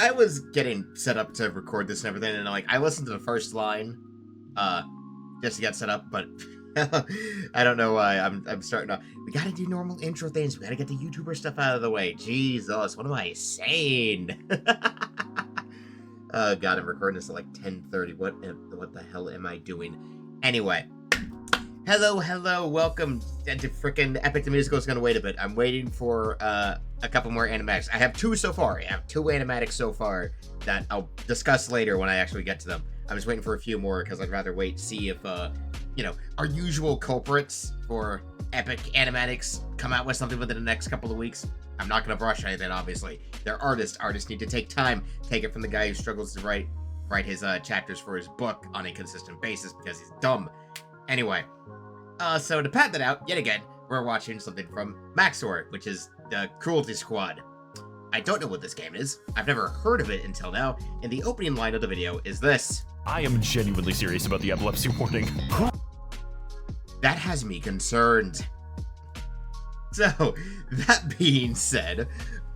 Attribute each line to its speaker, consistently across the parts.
Speaker 1: I was getting set up to record this and everything, and I listened to the first line, uh, just to get set up, but I don't know why I'm starting to. We gotta do normal intro things. We gotta get the YouTuber stuff out of the way. Jesus, what am I saying? Oh God, I'm recording this at like 10:30. What the hell am I doing? Anyway. Hello, welcome to frickin' Epic the Musical is gonna wait a bit. I'm waiting for a couple more animatics. I have two so far. I have two animatics so far that I'll discuss later when I actually get to them. I'm just waiting for a few more because I'd rather wait to see if, our usual culprits for Epic animatics come out with something within the next couple of weeks. I'm not gonna brush anything, obviously. They're artists. Artists need to take time. Take it from the guy who struggles to write his chapters for his book on a consistent basis because he's dumb. Anyway. So to pad that out, yet again, we're watching something from Max0r, which is the Cruelty Squad. I don't know what this game is. I've never heard of it until now, and the opening line of the video is this.
Speaker 2: I am genuinely serious about the epilepsy warning.
Speaker 1: That has me concerned. So, that being said,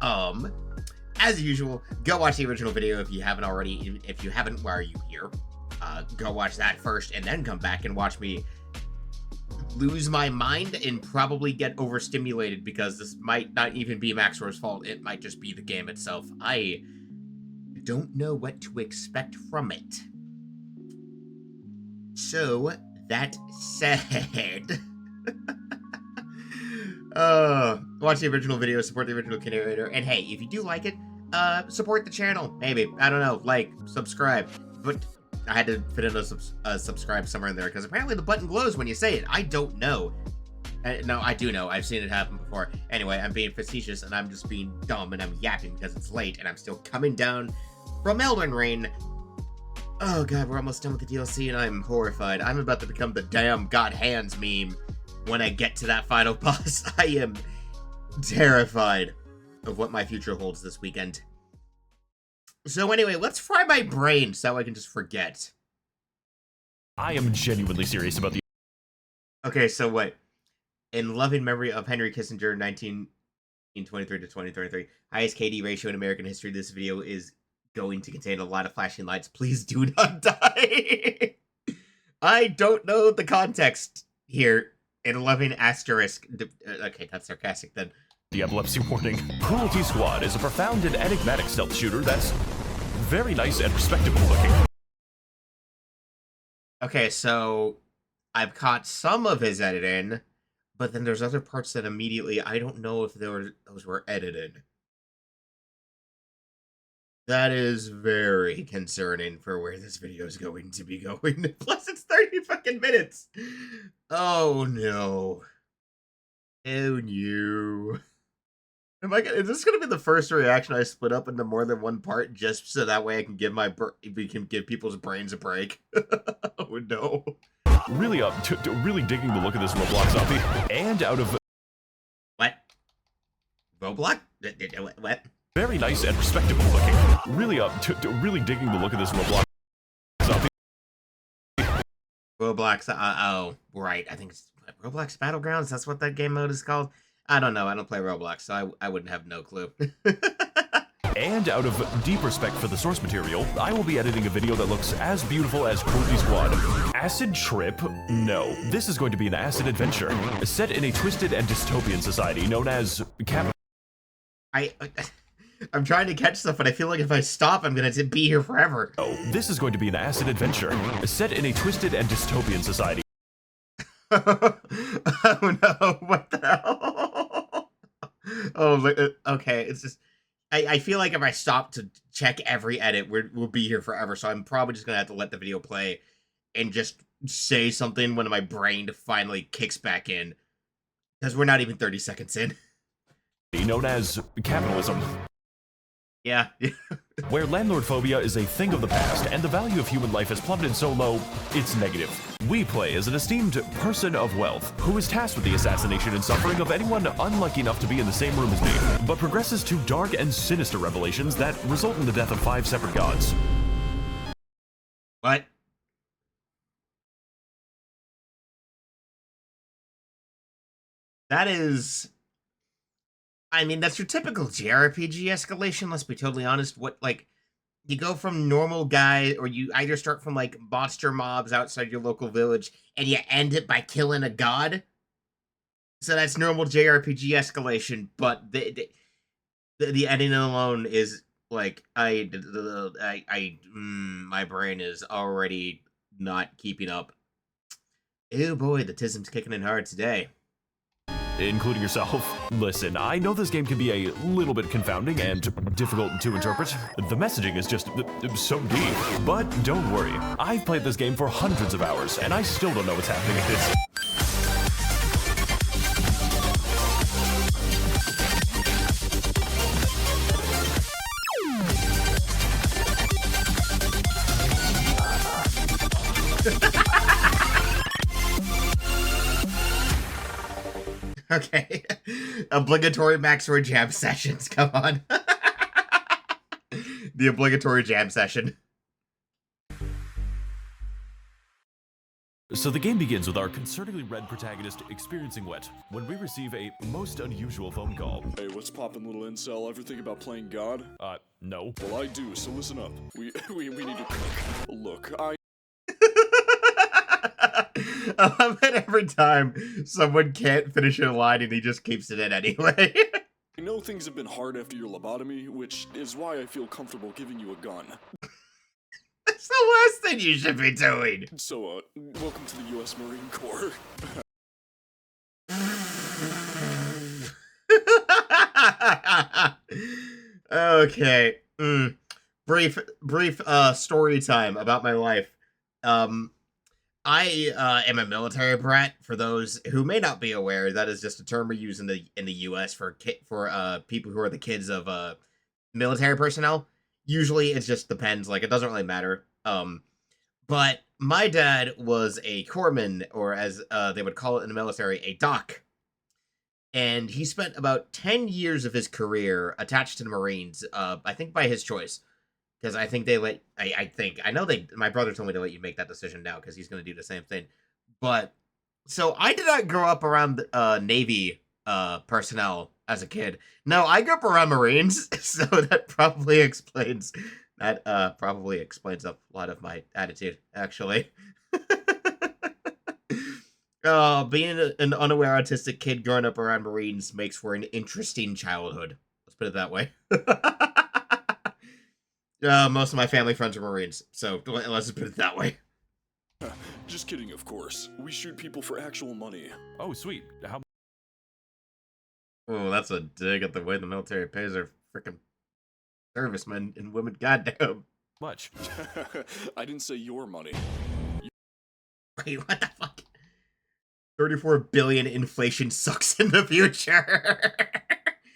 Speaker 1: as usual, go watch the original video if you haven't already. If you haven't, why are you here? Go watch that first, and then come back and watch me lose my mind and probably get overstimulated because this might not even be Max0r's fault. It might just be the game itself. I don't know what to expect from it. So, that said... watch the original video, support the original narrator, and hey, if you do like it, support the channel. Maybe. I don't know. Like, subscribe. But... I had to fit in a subscribe somewhere in there because apparently the button glows when you say it. I don't know. No, I do know. I've seen it happen before. Anyway, I'm being facetious and I'm just being dumb and I'm yapping because it's late and I'm still coming down from Elden Ring. Oh God, we're almost done with the DLC and I'm horrified. I'm about to become the damn God Hands meme when I get to that final boss. I am terrified of what my future holds this weekend. So anyway, let's fry my brain so I can just forget.
Speaker 2: I am genuinely serious about the...
Speaker 1: Okay, so what? In loving memory of Henry Kissinger, 1923 to 2023, highest KD ratio in American history, this video is going to contain a lot of flashing lights. Please do not die. I don't know the context here. In loving asterisk. Okay, that's sarcastic then.
Speaker 2: The epilepsy warning. Cruelty Squad is a profound and enigmatic stealth shooter that's very nice and respectable looking.
Speaker 1: Okay, so I've caught some of his editing, but then there's other parts that immediately I don't know if those were edited. That is very concerning for where this video is going to be going. Plus, it's 30 fucking minutes. Oh no. Oh no. Is this gonna be the first reaction I split up into more than one part just so that way I can give we can give people's brains a break? Oh no.
Speaker 2: Really really digging the look of this Roblox zombie. And out of...
Speaker 1: What? Roblox? What?
Speaker 2: Very nice and respectable looking. Really really digging the look of this Roblox zombie.
Speaker 1: Roblox, oh, right. I think it's Roblox Battlegrounds. That's what that game mode is called. I don't know. I don't play Roblox, so I wouldn't have no clue.
Speaker 2: And out of deep respect for the source material, I will be editing a video that looks as beautiful as Cruelty Squad. Acid trip? No. This is going to be an acid adventure, set in a twisted and dystopian society known as
Speaker 1: I'm trying to catch stuff, but I feel like if I stop, I'm gonna be here forever.
Speaker 2: Oh, this is going to be an acid adventure, set in a twisted and dystopian society.
Speaker 1: Oh no, what the hell? Oh, okay, it's just... I feel like if I stop to check every edit, we'll be here forever, so I'm probably just gonna have to let the video play and just say something when my brain finally kicks back in. Because we're not even 30 seconds in.
Speaker 2: Known as capitalism.
Speaker 1: Yeah.
Speaker 2: Where landlord phobia is a thing of the past, and the value of human life has plummeted so low, it's negative. We play as an esteemed person of wealth, who is tasked with the assassination and suffering of anyone unlucky enough to be in the same room as me, but progresses to dark and sinister revelations that result in the death of 5 separate gods.
Speaker 1: What? That is... I mean, that's your typical JRPG escalation, let's be totally honest. What, like, you go from normal guy, or you either start from like monster mobs outside your local village, and you end it by killing a god. So that's normal JRPG escalation, but the ending alone is like my brain is already not keeping up. Ew boy, the tism's kicking in hard today.
Speaker 2: Including yourself. Listen, I know this game can be a little bit confounding and difficult to interpret. The messaging is just so deep. But don't worry, I've played this game for hundreds of hours, and I still don't know what's happening in this.
Speaker 1: Okay. Obligatory Max0r jam sessions, come on. The obligatory jam session.
Speaker 2: So the game begins with our concerningly red protagonist experiencing wet when we receive a most unusual phone call.
Speaker 3: Hey, what's poppin', little incel? Ever think about playing God?
Speaker 2: No.
Speaker 3: Well, I do, so listen up. We need to... Look,
Speaker 1: I love it every time someone can't finish a line and he just keeps it in anyway.
Speaker 3: I know things have been hard after your lobotomy, which is why I feel comfortable giving you a gun.
Speaker 1: That's the last thing you should be doing.
Speaker 3: So, welcome to the US Marine Corps.
Speaker 1: Okay. Brief story time about my life. I am a military brat. For those who may not be aware, that is just a term we use in the U.S. for people who are the kids of military personnel. Usually, it just depends. Like, it doesn't really matter. But my dad was a corpsman, or as they would call it in the military, a doc. And he spent about 10 years of his career attached to the Marines. I think by his choice. Because I think they let, my brother told me to let you make that decision now because he's going to do the same thing. But, so I did not grow up around Navy personnel as a kid. No, I grew up around Marines, so that probably explains a lot of my attitude, actually. Being an unaware autistic kid growing up around Marines makes for an interesting childhood. Let's put it that way. Most of my family friends are Marines, so let's just put it that way.
Speaker 3: Just kidding, of course. We shoot people for actual money.
Speaker 2: Oh, sweet. How
Speaker 1: Oh, that's a dig at the way the military pays their freaking servicemen and women. Goddamn.
Speaker 2: much?
Speaker 3: I didn't say your money.
Speaker 1: Wait, what the fuck? 34 billion inflation sucks in the future.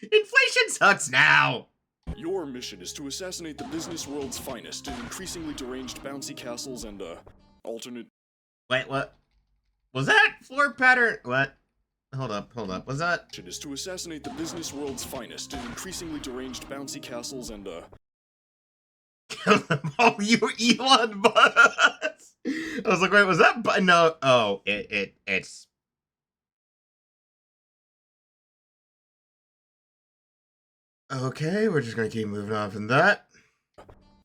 Speaker 1: Inflation sucks now.
Speaker 3: Your mission is to assassinate the business world's finest in increasingly deranged bouncy castles and, alternate...
Speaker 1: Wait, what? Was that floor pattern? What? Hold up. Was that...
Speaker 3: Mission is to assassinate the business world's finest in increasingly deranged bouncy castles and,
Speaker 1: Kill them all, you Elon Musk! I was like, wait, was that... No, oh, it's... Okay, we're just gonna keep moving on from that.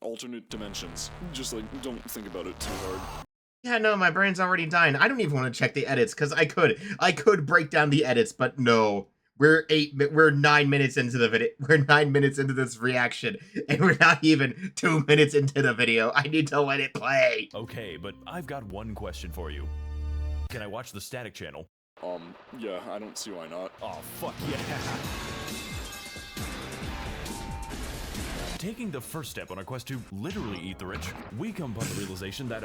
Speaker 3: alternate dimensions. Just, like, don't think about it too hard.
Speaker 1: Yeah, no, my brain's already dying. I don't even want to check the edits, because I could break down the edits, but no. We're 9 minutes into the video. We're 9 minutes into this reaction, and we're not even 2 minutes into the video. I need to let it play.
Speaker 2: Okay, but I've got one question for you. Can I watch the static channel?
Speaker 3: Yeah, I don't see why not.
Speaker 2: Oh, fuck yeah. Taking the first step on our quest to literally eat the rich, we come upon the realization that,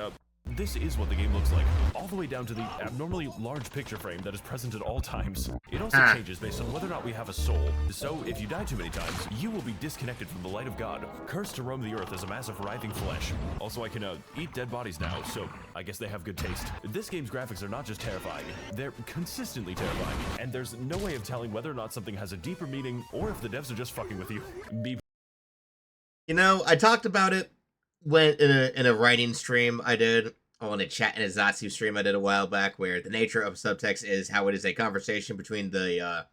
Speaker 2: this is what the game looks like, all the way down to the abnormally large picture frame that is present at all times. It also changes based on whether or not we have a soul. So, if you die too many times, you will be disconnected from the light of God, cursed to roam the earth as a mass of writhing flesh. Also, I can, eat dead bodies now, so I guess they have good taste. This game's graphics are not just terrifying, they're consistently terrifying, and there's no way of telling whether or not something has a deeper meaning, or if the devs are just fucking with you.
Speaker 1: You know, I talked about it when in a writing stream I did, in a Zatsu stream I did a while back, where the nature of subtext is how it is a conversation between the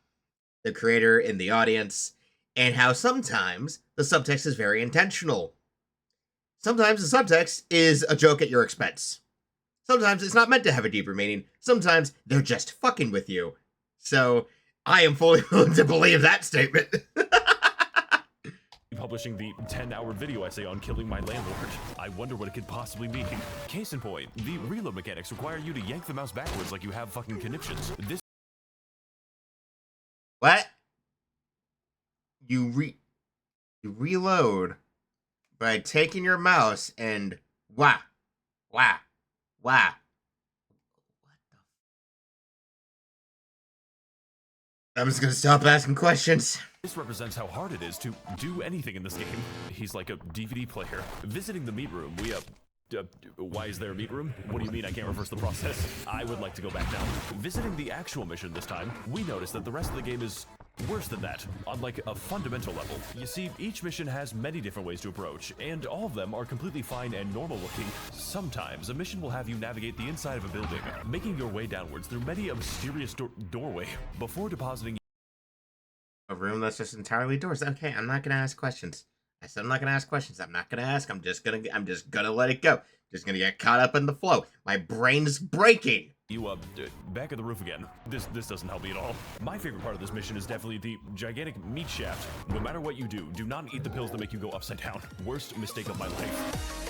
Speaker 1: creator and the audience, and how sometimes the subtext is very intentional. Sometimes the subtext is a joke at your expense. Sometimes it's not meant to have a deeper meaning. Sometimes they're just fucking with you. So I am fully willing to believe that statement.
Speaker 2: Publishing the 10-hour video essay on killing my landlord. I wonder what it could possibly mean. Case in point, the reload mechanics require you to yank the mouse backwards like you have fucking conniptions. This
Speaker 1: What? You reload by taking your mouse and wah. What the? I'm just gonna stop asking questions.
Speaker 2: This represents how hard it is to do anything in this game. He's like a DVD player. Visiting the meat room, we why is there a meat room? What do you mean I can't reverse the process? I would like to go back now. Visiting the actual mission this time, we notice that the rest of the game is worse than that, on like a fundamental level. You see, each mission has many different ways to approach, and all of them are completely fine and normal looking. Sometimes a mission will have you navigate the inside of a building, making your way downwards through many a mysterious doorway before depositing
Speaker 1: A room that's just entirely doors. Okay, I'm not gonna ask questions. I said I'm not gonna ask questions. I'm not gonna ask. I'm just gonna let it go. Just gonna get caught up in the flow. My brain's breaking.
Speaker 2: You, back at the roof again. This doesn't help me at all. My favorite part of this mission is definitely the gigantic meat shaft. No matter what you do not eat the pills that make you go upside down. Worst mistake of my life.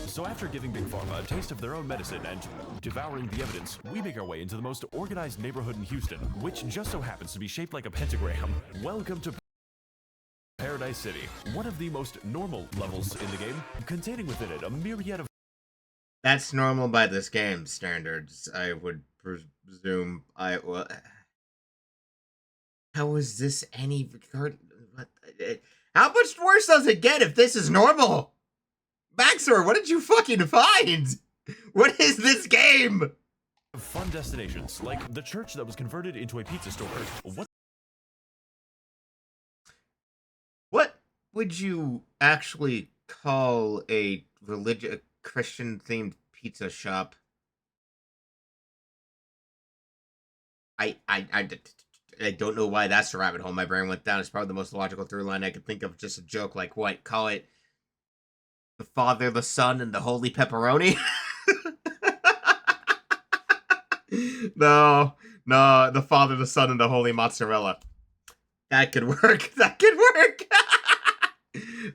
Speaker 2: So after giving Big Pharma a taste of their own medicine and devouring the evidence, we make our way into the most organized neighborhood in Houston, which just so happens to be shaped like a pentagram. Welcome to Paradise City, one of the most normal levels in the game, containing within it a myriad of
Speaker 1: That's normal by this game's standards, I would presume. How is this any regard? How much worse does it get if this is normal? Max0r, what did you fucking find? What is this game?
Speaker 2: fun destinations, like the church that was converted into a pizza store.
Speaker 1: What would you actually call a religious Christian-themed pizza shop? I don't know why that's the rabbit hole my brain went down. It's probably the most logical through line I could think of. Just a joke like what? Call it the Father, the Son, and the Holy Pepperoni? No, the Father, the Son, and the Holy Mozzarella. That could work. That could work.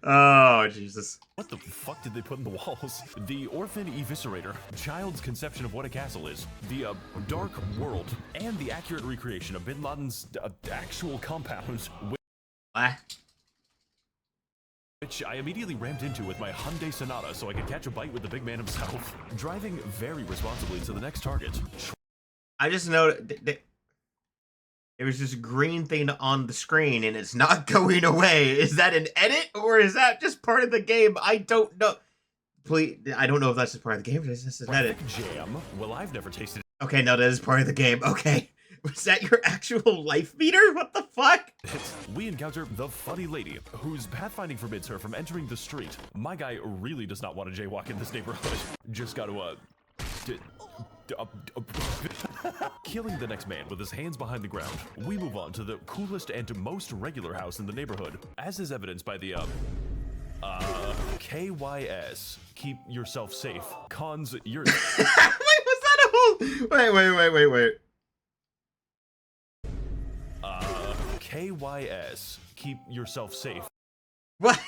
Speaker 1: Oh, Jesus.
Speaker 2: What the fuck did they put in the walls? The Orphan Eviscerator, child's conception of what a castle is, the Dark World, and the accurate recreation of Bin Laden's actual compound,
Speaker 1: What?
Speaker 2: which I immediately rammed into with my Hyundai Sonata so I could catch a bite with the big man himself, driving very responsibly to the next target.
Speaker 1: I just noticed there was this green thing on the screen and it's not going away. Is that an edit or is that just part of the game? I don't know. Please, I don't know if that's just part of the game. It's just an edit.
Speaker 2: Jam? Well, I've never tasted it.
Speaker 1: Okay, no, that is part of the game. Okay. Was that your actual life meter? What the fuck?
Speaker 2: We encounter the funny lady, whose pathfinding forbids her from entering the street. My guy really does not want to jaywalk in this neighborhood. Just gotta, killing the next man with his hands behind the ground. We move on to the coolest and most regular house in the neighborhood, as is evidenced by the, KYS. Keep yourself safe. Cons, you're...
Speaker 1: Wait, was that a whole... Wait.
Speaker 2: KYS. Keep yourself safe.
Speaker 1: What?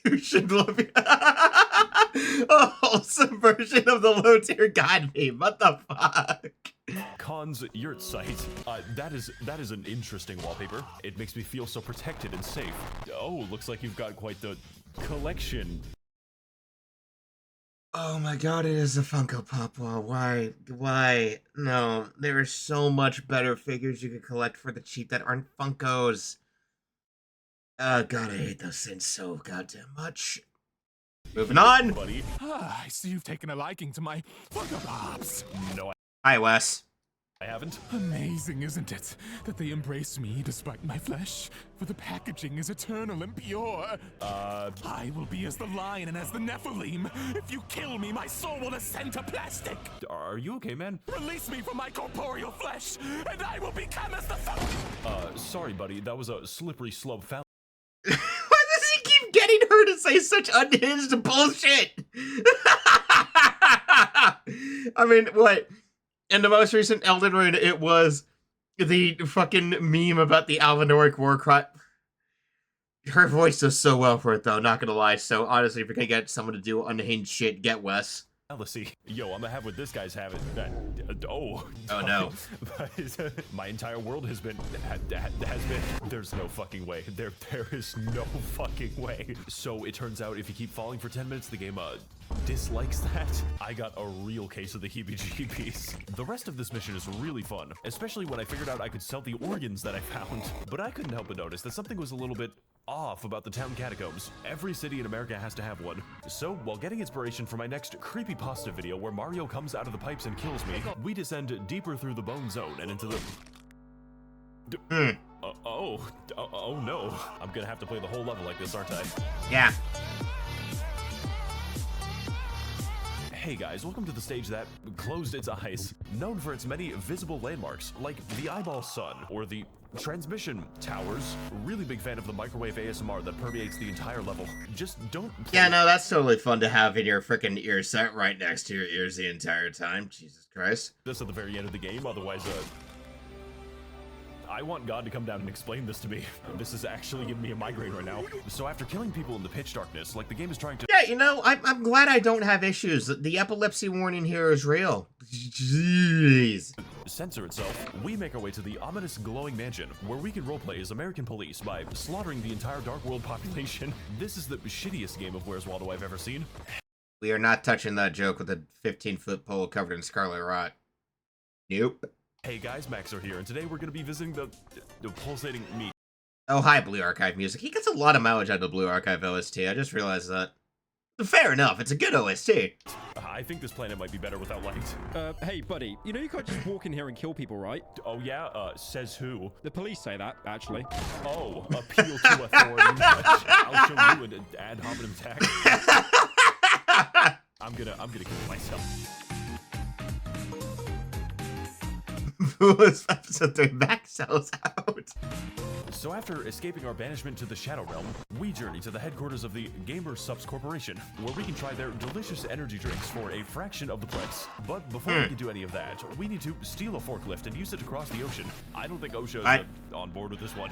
Speaker 1: You should love it. A wholesome version of the low tier god meme. What the fuck?
Speaker 2: Cons yurt site. That is an interesting wallpaper. It makes me feel so protected and safe. Oh, looks like you've got quite the collection.
Speaker 1: Oh my god, it is a Funko Pop wall. Why? No, there are so much better figures you could collect for the cheap that aren't Funkos. God, I hate those things so goddamn much. Moving on.
Speaker 2: Buddy.
Speaker 4: I see you've taken a liking to my Funko Pops.
Speaker 2: No,
Speaker 1: Hi, Wes.
Speaker 2: I haven't.
Speaker 4: Amazing, isn't it? That they embrace me despite my flesh. For the packaging is eternal and pure. I will be as the lion and as the Nephilim. If you kill me, my soul will ascend to plastic.
Speaker 2: Are you okay, man?
Speaker 4: Release me from my corporeal flesh, and I will become as the
Speaker 2: Sorry, buddy. That was a slippery slope foul.
Speaker 1: Why does he keep getting her to say such unhinged bullshit. I mean, what? In the most recent Elden Ring, it was the fucking meme about the Alvanoric war cry. Her voice does so well for it, though, not gonna lie. So, honestly, if you're gonna get someone to do unhinged shit, get Wes.
Speaker 2: Jealousy. Yo, I'm gonna have what this guy's having.
Speaker 1: Oh no.
Speaker 2: My entire world has been. There's no fucking way. There is no fucking way. So it turns out if you keep falling for 10 minutes, the game dislikes that. I got a real case of the heebie-jeebies. The rest of this mission is really fun, especially when I figured out I could sell the organs that I found. But I couldn't help but notice that something was a little bit off about the town catacombs. Every city in America has to have one. So, while getting inspiration for my next creepypasta video where Mario comes out of the pipes and kills me, we descend deeper through the bone zone and into the... Oh no. I'm gonna have to play the whole level like this, aren't I?
Speaker 1: Yeah.
Speaker 2: Hey guys, welcome to the stage that closed its eyes. Known for its many visible landmarks, like the eyeball sun or the transmission towers. Really big fan of the microwave ASMR that permeates the entire level. Just don't play.
Speaker 1: Yeah, no, that's totally fun to have in your freaking ear set right next to your ears the entire time. Jesus Christ.
Speaker 2: This at the very end of the game, otherwise, I want God to come down and explain this to me. This is actually giving me a migraine right now. So after killing people in the pitch darkness, like the game is trying to...
Speaker 1: Yeah, you know, I'm glad I don't have issues. The epilepsy warning here is real. Jeez.
Speaker 2: Censor itself, we make our way to the ominous glowing mansion, where we can roleplay as American police by slaughtering the entire Dark World population. This is the shittiest game of Where's Waldo I've ever seen.
Speaker 1: We are not touching that joke with a 15-foot pole covered in scarlet rot. Nope.
Speaker 2: Hey guys, Max0r here, and today we're going to be visiting the pulsating meat.
Speaker 1: Oh, hi, Blue Archive Music. He gets a lot of mileage out of the Blue Archive OST. I just realized that. Fair enough, it's a good OST.
Speaker 2: I think this planet might be better without light.
Speaker 5: Hey, buddy, you know you can't just walk in here and kill people, right?
Speaker 2: Oh yeah? Says who?
Speaker 5: The police say that, actually.
Speaker 2: Oh, appeal to authority. I'll show you an ad hominem attack. I'm gonna kill myself.
Speaker 1: This episode 3 Max0r's out.
Speaker 2: So after escaping our banishment to the Shadow Realm, we journey to the headquarters of the Gamer Subs Corporation, where we can try their delicious energy drinks for a fraction of the price. But before we can do any of that, we need to steal a forklift and use it to cross the ocean. I don't think OSHA's on board with this one.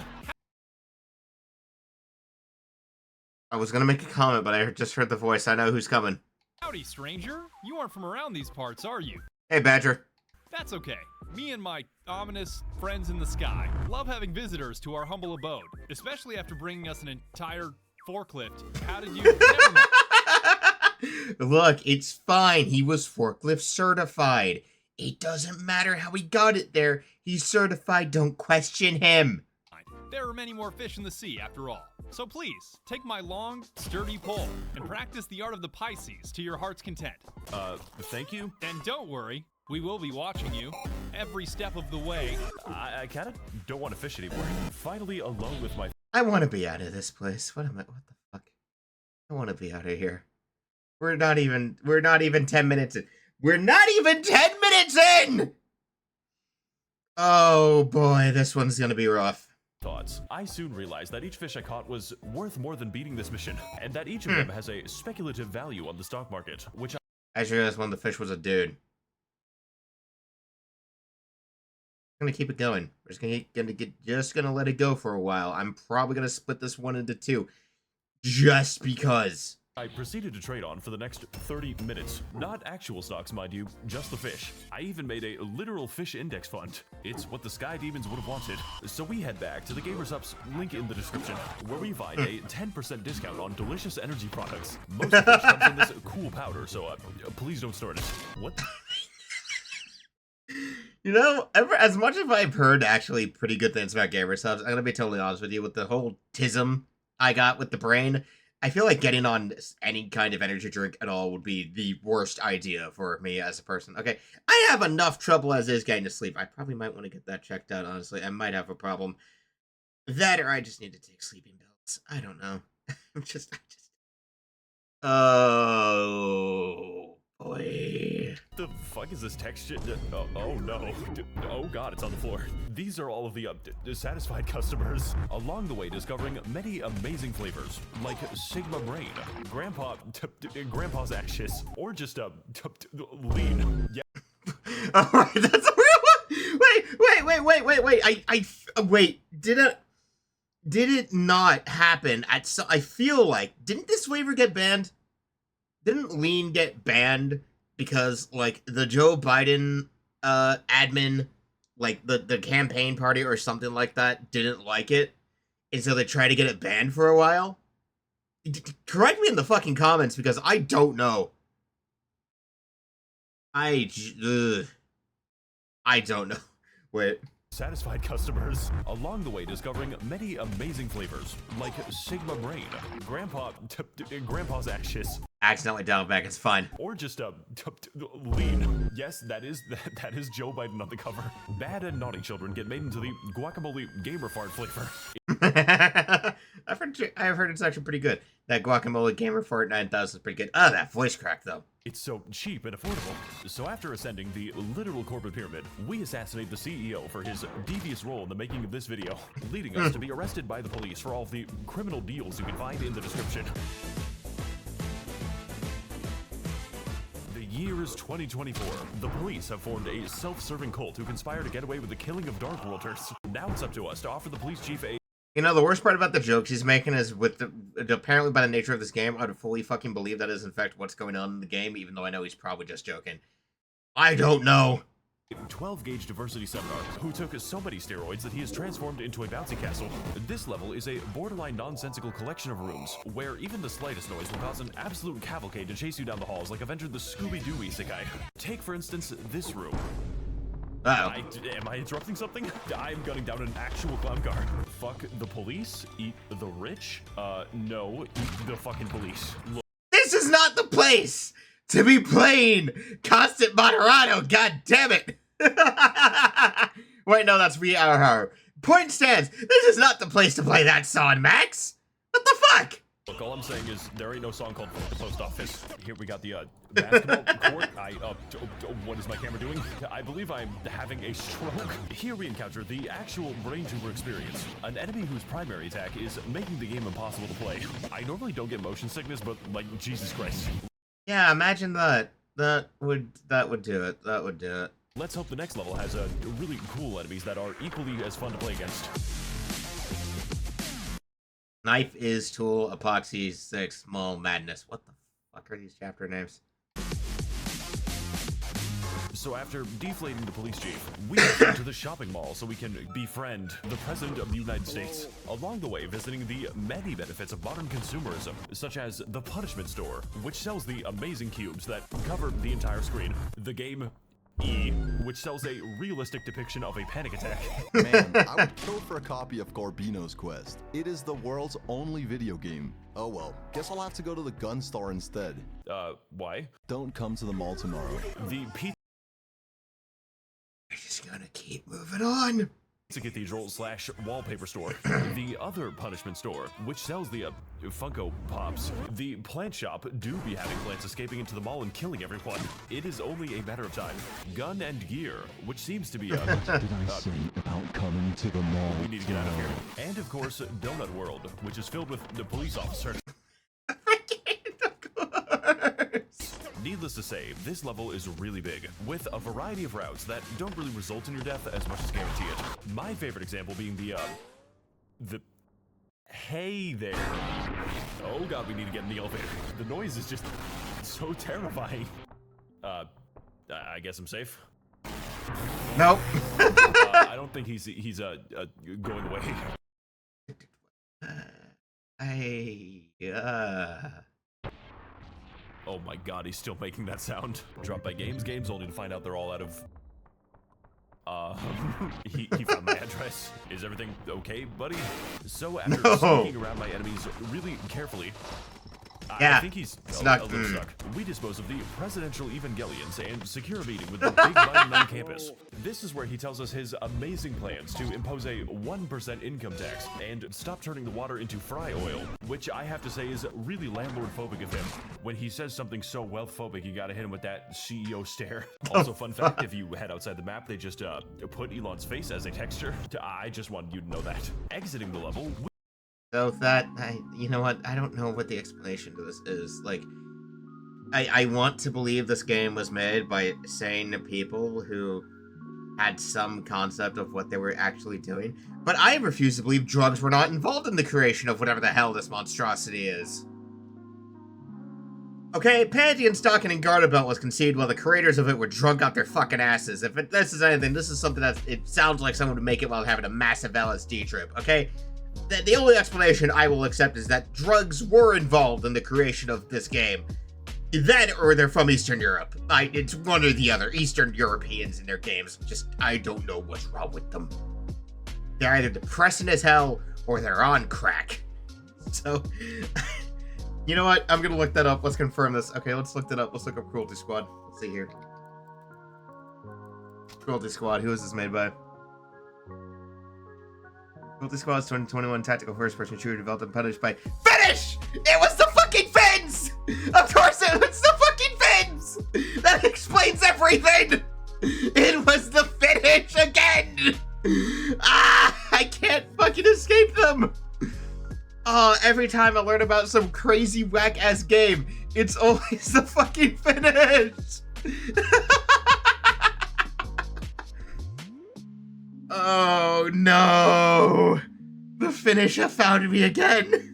Speaker 1: I was gonna make a comment, but I just heard the voice. I know who's coming.
Speaker 6: Howdy, stranger. You aren't from around these parts, are you?
Speaker 1: Hey, Badger.
Speaker 6: That's okay. Me and my ominous friends in the sky love having visitors to our humble abode, especially after bringing us an entire forklift. How did you... Never mind.
Speaker 1: Look, it's fine. He was forklift certified. It doesn't matter how he got it there. He's certified. Don't question him.
Speaker 6: There are many more fish in the sea, after all. So please, take my long, sturdy pole and practice the art of the Pisces to your heart's content.
Speaker 2: Thank you.
Speaker 6: And don't worry, we will be watching you every step of the way.
Speaker 2: I kinda don't want to fish anymore. Finally alone with my...
Speaker 1: I want to be out of this place. What the fuck? I want to be out of here. We're not even 10 minutes in. We're not even 10 minutes in! Oh boy, this one's gonna be rough.
Speaker 2: Thoughts. I soon realized that each fish I caught was worth more than beating this mission, and that each of them has a speculative value on the stock market, which
Speaker 1: I just realized one of the fish was a dude. I'm gonna keep it going. We're just gonna let it go for a while. I'm probably gonna split this one into two, just because.
Speaker 2: I proceeded to trade on for the next 30 minutes. Not actual stocks, mind you, just the fish. I even made a literal fish index fund. It's what the Sky Demons would have wanted. So we head back to the Gamers Up's link in the description, where we find a 10% discount on delicious energy products. Most of which comes in this cool powder, so please don't snort it. What?
Speaker 1: You know, as much as I've heard actually pretty good things about gamer subs, I'm gonna be totally honest with you, with the whole tism I got with the brain, I feel like getting on any kind of energy drink at all would be the worst idea for me as a person. Okay, I have enough trouble as is getting to sleep. I probably might want to get that checked out, honestly. I might have a problem. That, or I just need to take sleeping pills. I don't know. Oh, Oi.
Speaker 2: The fuck is this text shit? Oh no. Oh god, it's on the floor. These are all of the satisfied customers. Along the way, discovering many amazing flavors, like Sigma Brain, Grandpa's Ashes, or just lean. Yeah.
Speaker 1: Alright, that's a real one! Wait. Did it not happen at I feel like, didn't this waiver get banned? Didn't lean get banned because, like, the Joe Biden admin, like, the campaign party or something like that didn't like it, and so they tried to get it banned for a while? Correct me in the fucking comments, because I don't know. I don't know. Wait.
Speaker 2: Satisfied customers. Along the way, discovering many amazing flavors, like Sigma Brain, Grandpa's Ashes.
Speaker 1: Accidentally dialed back, it's fine.
Speaker 2: Or just lean. Yes, that is Joe Biden on the cover. Bad and naughty children get made into the guacamole gamer fart flavor.
Speaker 1: I've heard it's actually pretty good. That guacamole gamer fart 9000 is pretty good. Oh, that voice crack though.
Speaker 2: It's so cheap and affordable. So after ascending the literal corporate pyramid, we assassinate the CEO for his devious role in the making of this video, leading us to be arrested by the police for all of the criminal deals you can find in the description. The year is 2024. The police have formed a self-serving cult who conspire to get away with the killing of Dark Worlders. Now it's up to us to offer the police chief a...
Speaker 1: You know, the worst part about the jokes he's making is with the, apparently by the nature of this game, I would fully fucking believe that is in fact what's going on in the game, even though I know he's probably just joking. I don't know.
Speaker 2: 12-gauge diversity seminar who took so many steroids that he is transformed into a bouncy castle. This level is a borderline nonsensical collection of rooms where even the slightest noise will cause an absolute cavalcade to chase you down the halls like I've entered the Scooby-Doo Isekai. Take, for instance, this room. Am I interrupting something? I'm gunning down an actual clown car. Fuck the police? Eat the rich? No, eat the fucking police. Look.
Speaker 1: This is not the place to be playing Constant Moderato, god damn it! Wait, no, that's Point stands, this is not the place to play that song, Max! What the fuck?
Speaker 2: Look, all I'm saying is there ain't no song called The Post Office. Here we got the basketball court. What is my camera doing? I believe I'm having a stroke. Here we encounter the actual brain tumor experience. An enemy whose primary attack is making the game impossible to play. I normally don't get motion sickness, but like, Jesus Christ.
Speaker 1: Yeah, imagine that. That would do it. That would do it.
Speaker 2: Let's hope the next level has really cool enemies that are equally as fun to play against.
Speaker 1: Knife is Tool, Epoxy, 6, Small Madness. What the fuck are these chapter names?
Speaker 2: So after deflating the police chief, we head to the shopping mall so we can befriend the President of the United States. Along the way, visiting the many benefits of modern consumerism, such as the Punishment Store, which sells the amazing cubes that cover the entire screen. The game E, which sells a realistic depiction of a panic attack.
Speaker 7: Man, I would kill for a copy of Corbino's Quest. It is the world's only video game. Oh well, guess I'll have to go to the gun store instead.
Speaker 2: Why?
Speaker 7: Don't come to the mall tomorrow.
Speaker 2: The pizza
Speaker 1: We're just gonna keep moving on.
Speaker 2: Cathedral / wallpaper store. The other Punishment Store, which sells the Funko Pops. The plant shop do be having plants escaping into the mall and killing everyone. It is only a matter of time. Gun and Gear, which seems to be
Speaker 8: What did I say about coming to the mall?
Speaker 2: We need to get out of here. And of course, Donut World, which is filled with the police officers. Needless to say, this level is really big, with a variety of routes that don't really result in your death as much as guarantee it. My favorite example being the hey there. Oh god, we need to get in the elevator. The noise is just so terrifying. I guess I'm safe.
Speaker 1: Nope.
Speaker 2: I don't think he's going away. Oh my god, he's still making that sound. Dropped by Games only to find out they're all out of... he found my address. Is everything okay, buddy? So after sneaking around my enemies really carefully...
Speaker 1: Yeah,
Speaker 2: I think he's
Speaker 1: stuck.
Speaker 2: a little stuck. We dispose of the presidential evangelions and secure a meeting with the big button on campus. This is where he tells us his amazing plans to impose a 1% income tax and stop turning the water into fry oil, which I have to say is really landlord-phobic of him. When he says something so wealth-phobic, you gotta hit him with that CEO stare. Also, fun fact, if you head outside the map, they just put Elon's face as a texture. I just wanted you to know that. Exiting the level...
Speaker 1: So that, you know what, I don't know what the explanation to this is. Like, I want to believe this game was made by sane people who had some concept of what they were actually doing, but I refuse to believe drugs were not involved in the creation of whatever the hell this monstrosity is. Okay, Pantheon, Stocking, and Garter Belt was conceived while the creators of it were drunk out their fucking asses. If this is anything, this is something that it sounds like someone would make it while having a massive LSD trip, okay? The only explanation I will accept is that drugs were involved in the creation of this game. That, or they're from Eastern Europe. It's one or the other. Eastern Europeans in their games. Just, I don't know what's wrong with them. They're either depressing as hell, or they're on crack. So, you know what? I'm gonna look that up. Let's confirm this. Okay, let's look that up. Let's look up Cruelty Squad. Let's see here. Cruelty Squad. Who is this made by? Cruelty Squad's 2021 tactical first-person shooter developed and published by Finish! It was the fucking Fins! Of course it was the fucking Fins! That explains everything! It was the Finish again! I can't fucking escape them! Oh, every time I learn about some crazy whack-ass game, it's always the fucking Finish! Oh no! The Finisher found me again!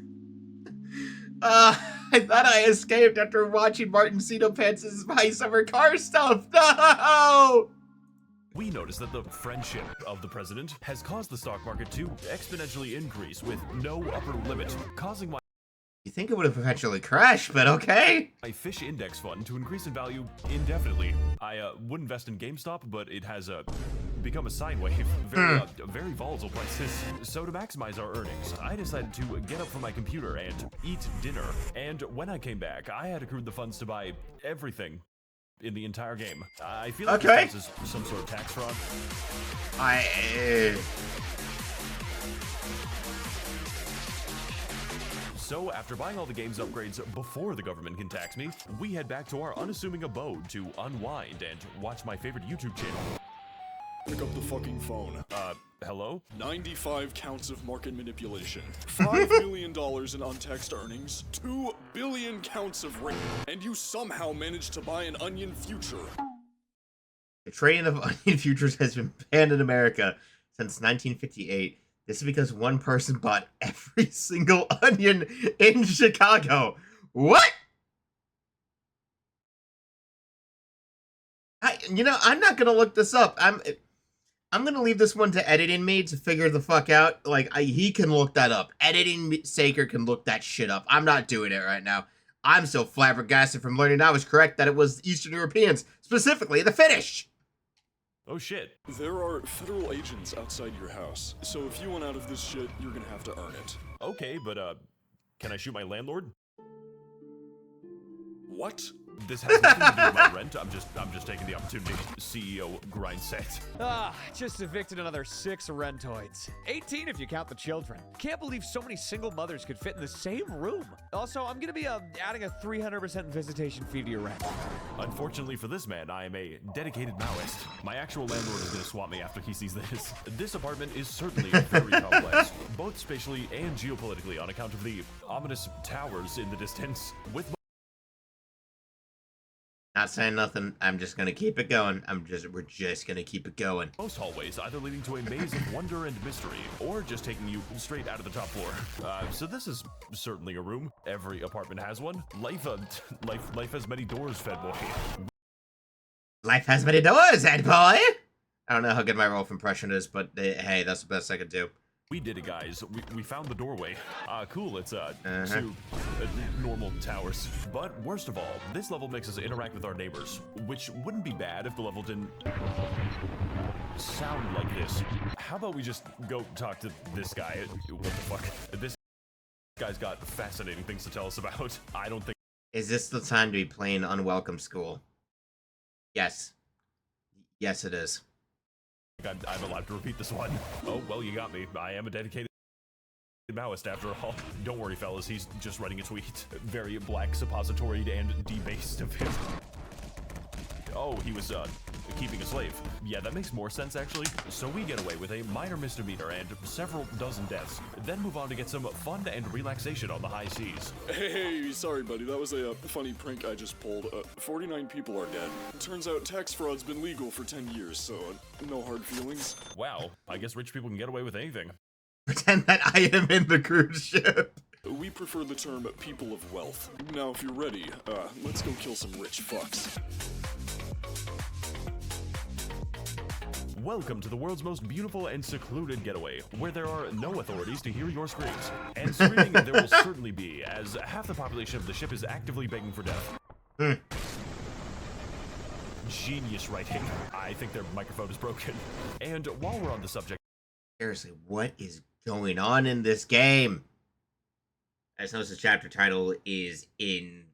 Speaker 1: I thought I escaped after watching Martin Cito Pants' My Summer Car stuff! No!
Speaker 2: We noticed that the friendship of the president has caused the stock market to exponentially increase with no upper limit, causing my
Speaker 1: You think it would have eventually crashed, but okay.
Speaker 2: My fish index fund to increase in value indefinitely. I would invest in GameStop, but it has become a sine wave. Very volatile prices. So to maximize our earnings, I decided to get up from my computer and eat dinner. And when I came back, I had accrued the funds to buy everything in the entire game. I feel like this is some sort of tax fraud. So, after buying all the game's upgrades before the government can tax me, we head back to our unassuming abode to unwind and watch my favorite YouTube channel.
Speaker 3: Pick up the fucking phone.
Speaker 2: Hello?
Speaker 3: 95 counts of market manipulation, $5 million in untaxed earnings, 2 billion counts of rape, and you somehow managed to buy an Onion future.
Speaker 1: The trading of Onion futures has been banned in America since 1958. This is because one person bought every single onion in Chicago. What? I'm not gonna look this up. I'm gonna leave this one to editing me to figure the fuck out. Like, he can look that up. Editing Seiker can look that shit up. I'm not doing it right now. I'm so flabbergasted from learning I was correct that it was Eastern Europeans, specifically the Finnish.
Speaker 2: Oh shit.
Speaker 3: There are federal agents outside your house, so if you want out of this shit, you're gonna have to earn it.
Speaker 2: Okay, but can I shoot my landlord?
Speaker 3: What?
Speaker 2: This has nothing to do with my rent. I'm just taking the opportunity. CEO grind set.
Speaker 9: Just evicted another 6 rentoids. 18 if you count the children. Can't believe so many single mothers could fit in the same room. Also, I'm gonna be adding a 300% visitation fee to your rent.
Speaker 2: Unfortunately for this man, I am a dedicated Maoist. My actual landlord is gonna swap me after he sees this. This apartment is certainly very complex, both spatially and geopolitically, on account of the ominous towers in the distance. With
Speaker 1: Not saying nothing. I'm just gonna keep it going. We're just gonna keep it going.
Speaker 2: most hallways either leading to a maze of wonder and mystery, or just taking you straight out of the top floor. So this is certainly a room. Every apartment has one. Life has many doors, fed boy.
Speaker 1: Life has many doors, head boy. I don't know how good my Rolf impression is, but hey, that's the best I could do.
Speaker 2: We did it, guys. We found the doorway. Cool. It's two normal towers. But worst of all, this level makes us interact with our neighbors, which wouldn't be bad if the level didn't sound like this. How about we just go talk to this guy? What the fuck? This guy's got fascinating things to tell us about. I don't think
Speaker 1: Is this the time to be playing Unwelcome School? Yes. Yes, it is.
Speaker 2: I'm allowed to repeat this one. Oh, well, you got me. I am a dedicated Maoist after all. Don't worry, fellas. He's just writing a tweet. Very black, suppositoried, and debased of him. Oh, he was, keeping a slave. Yeah, that makes more sense, actually. So we get away with a minor misdemeanor and several dozen deaths, then move on to get some fun and relaxation on the high seas.
Speaker 3: Hey, sorry, buddy. That was a funny prank I just pulled. 49 people are dead. Turns out tax fraud's been legal for 10 years, so no hard feelings.
Speaker 2: Wow, I guess rich people can get away with anything.
Speaker 1: Pretend that I am in the cruise ship.
Speaker 3: We prefer the term people of wealth. Now, if you're ready, let's go kill some rich fucks.
Speaker 2: Welcome to the world's most beautiful and secluded getaway, where there are no authorities to hear your screams. And screaming there will certainly be, as half the population of the ship is actively begging for death. Genius writing. I think their microphone is broken. And while we're on the subject...
Speaker 1: Seriously, what is going on in this game? I just noticed the chapter title is in...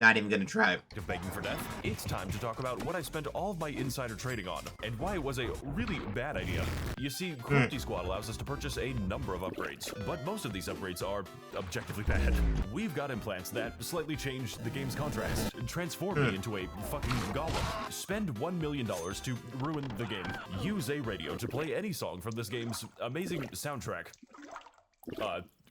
Speaker 1: Not even gonna try.
Speaker 2: Of begging for death, it's time to talk about what I spent all of my insider trading on, and why it was a really bad idea. You see, Cruelty Squad allows us to purchase a number of upgrades, but most of these upgrades are objectively bad. We've got implants that slightly change the game's contrast, transform me into a fucking golem, spend $1 million to ruin the game, use a radio to play any song from this game's amazing soundtrack.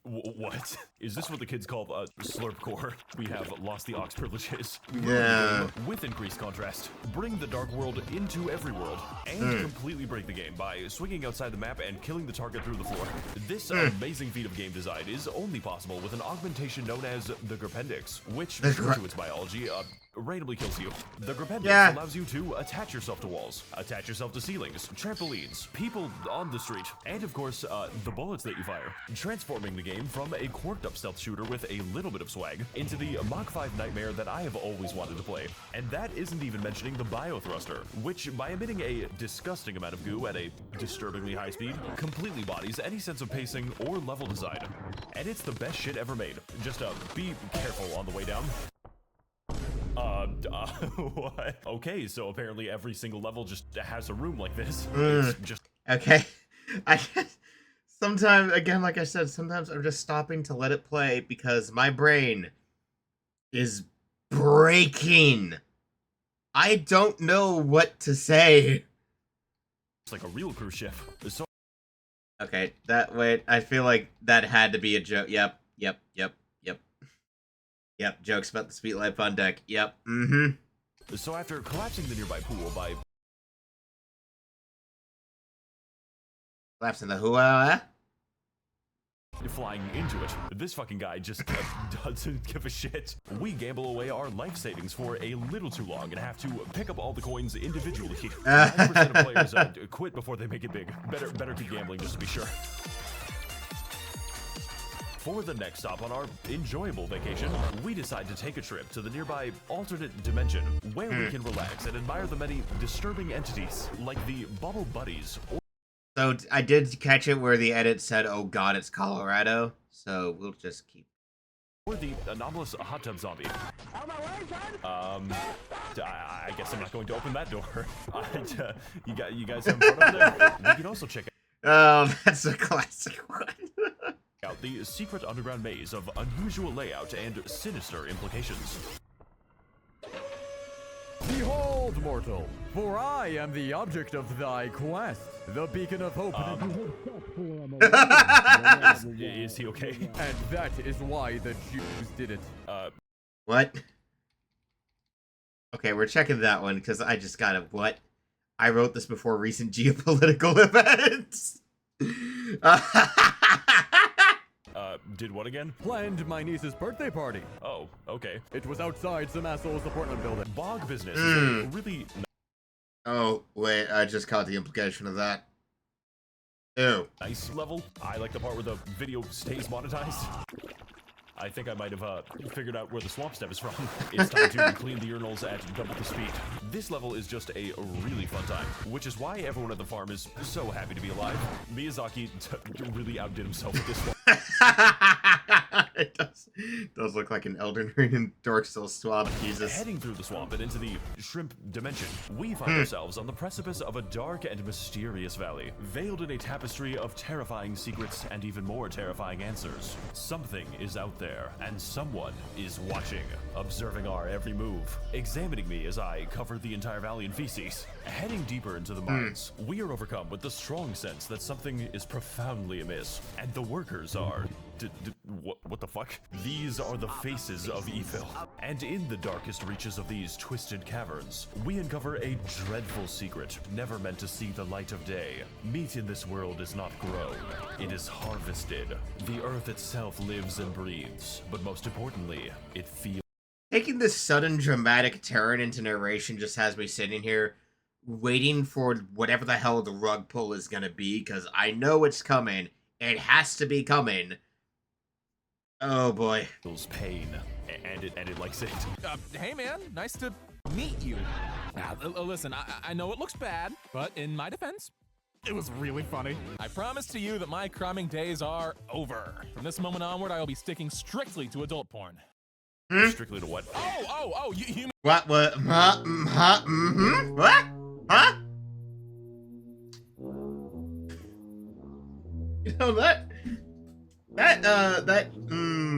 Speaker 2: What? Is this what the kids call slurpcore? We have lost the aux privileges.
Speaker 1: Yeah.
Speaker 2: With increased contrast, bring the dark world into every world, and completely break the game by swinging outside the map and killing the target through the floor. This amazing feat of game design is only possible with an augmentation known as the Grapendix, which, true to its biology, randomly kills you. The Grapendix allows you to attach yourself to walls, attach yourself to ceilings, trampolines, people on the street, and of course, the bullets that you fire, transforming the game from a quirked up stealth shooter with a little bit of swag into the Mach 5 nightmare that I have always wanted to play. And that isn't even mentioning the Biothruster, which, by emitting a disgusting amount of goo at a disturbingly high speed, completely bodies any sense of pacing or level design. And it's the best shit ever made. Just be careful on the way down. What? Okay, so apparently every single level just has a room like this. It's just...
Speaker 1: Okay. I guess sometimes, again, like I said, sometimes I'm just stopping to let it play because my brain is breaking. I don't know what to say.
Speaker 2: It's like a real cruise ship. So
Speaker 1: okay, that way, I feel like that had to be a joke. Yep. Jokes about the sweet life on deck. Yep.
Speaker 2: So after collapsing the nearby pool by...
Speaker 1: Collapsing the who?
Speaker 2: Flying into it, this fucking guy just doesn't give a shit. We gamble away our life savings for a little too long and have to pick up all the coins individually. 90% of players quit before they make it big. Better keep gambling just to be sure. For the next stop on our enjoyable vacation, we decide to take a trip to the nearby alternate dimension, where we can relax and admire the many disturbing entities, like the Bubble Buddies.
Speaker 1: So I did catch it where the edit said, "Oh God, it's Colorado." So we'll just keep.
Speaker 2: Or the anomalous hot tub zombie. I guess I'm not going to open that door. You guys have fun over there? We can also check
Speaker 1: that's a classic one.
Speaker 2: out the secret underground maze of unusual layout and sinister implications.
Speaker 10: Behold, mortal, for I am the object of thy quest, the beacon of hope.
Speaker 2: Is he okay?
Speaker 10: And that is why the Jews did it.
Speaker 1: What? Okay, we're checking that one because I just got it. What? I wrote this before recent geopolitical events.
Speaker 2: Did what again?
Speaker 10: Planned my niece's birthday party.
Speaker 2: Oh, okay.
Speaker 10: It was outside some asshole's apartment building.
Speaker 2: Bog business is a really...
Speaker 1: Oh, wait, I just caught the implication of that. Ew.
Speaker 2: Nice level. I like the part where the video stays monetized. I think I might have figured out where the swamp step is from. It's time to clean the urinals at double the speed. This level is just a really fun time, which is why everyone at the farm is so happy to be alive. Miyazaki really outdid himself with this one.
Speaker 1: It does look like an Elden Ring and Dark Souls swamp, Jesus.
Speaker 2: Heading through the swamp and into the shrimp dimension, we find ourselves on the precipice of a dark and mysterious valley, veiled in a tapestry of terrifying secrets and even more terrifying answers. Something is out there, and someone is watching, observing our every move, examining me as I cover the entire valley in feces. Heading deeper into the mines, we are overcome with the strong sense that something is profoundly amiss, and the workers are... what the fuck? These are the faces of evil. And in the darkest reaches of these twisted caverns, we uncover a dreadful secret, never meant to see the light of day. Meat in this world is not grown, it is harvested. The earth itself lives and breathes, but most importantly, it feels.
Speaker 1: Taking this sudden dramatic turn into narration just has me sitting here waiting for whatever the hell the rug pull is gonna be, because I know it's coming. It has to be coming. Oh boy.
Speaker 2: Feels pain, and it likes it.
Speaker 4: Hey man, nice to meet you. Now, listen, I know it looks bad, but in my defense, it was really funny. I promise to you that my cramming days are over. From this moment onward, I will be sticking strictly to adult porn.
Speaker 2: Strictly to what?
Speaker 4: Oh, you
Speaker 1: What? What? What? Huh? You know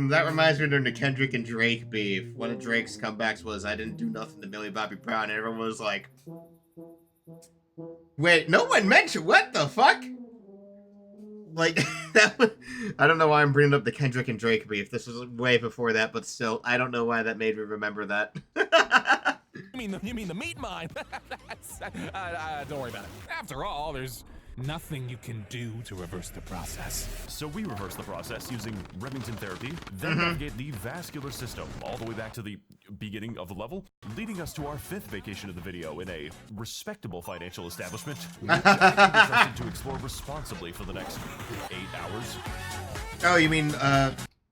Speaker 1: that reminds me during the Kendrick and Drake beef. One of Drake's comebacks was, "I didn't do nothing to Millie Bobby Brown," and everyone was like, "Wait, no one mentioned what the fuck?" Like that was, I don't know why I'm bringing up the Kendrick and Drake beef. This was way before that, but still, I don't know why that made me remember that.
Speaker 4: You mean the meat mine? Don't worry about it. After all, there's nothing you can do to reverse the process.
Speaker 2: So we reverse the process using Remington therapy, then navigate the vascular system all the way back to the beginning of the level, leading us to our 5th vacation of the video in a respectable financial establishment, which I'm interested to explore responsibly for the next 8 hours.
Speaker 1: Oh, you mean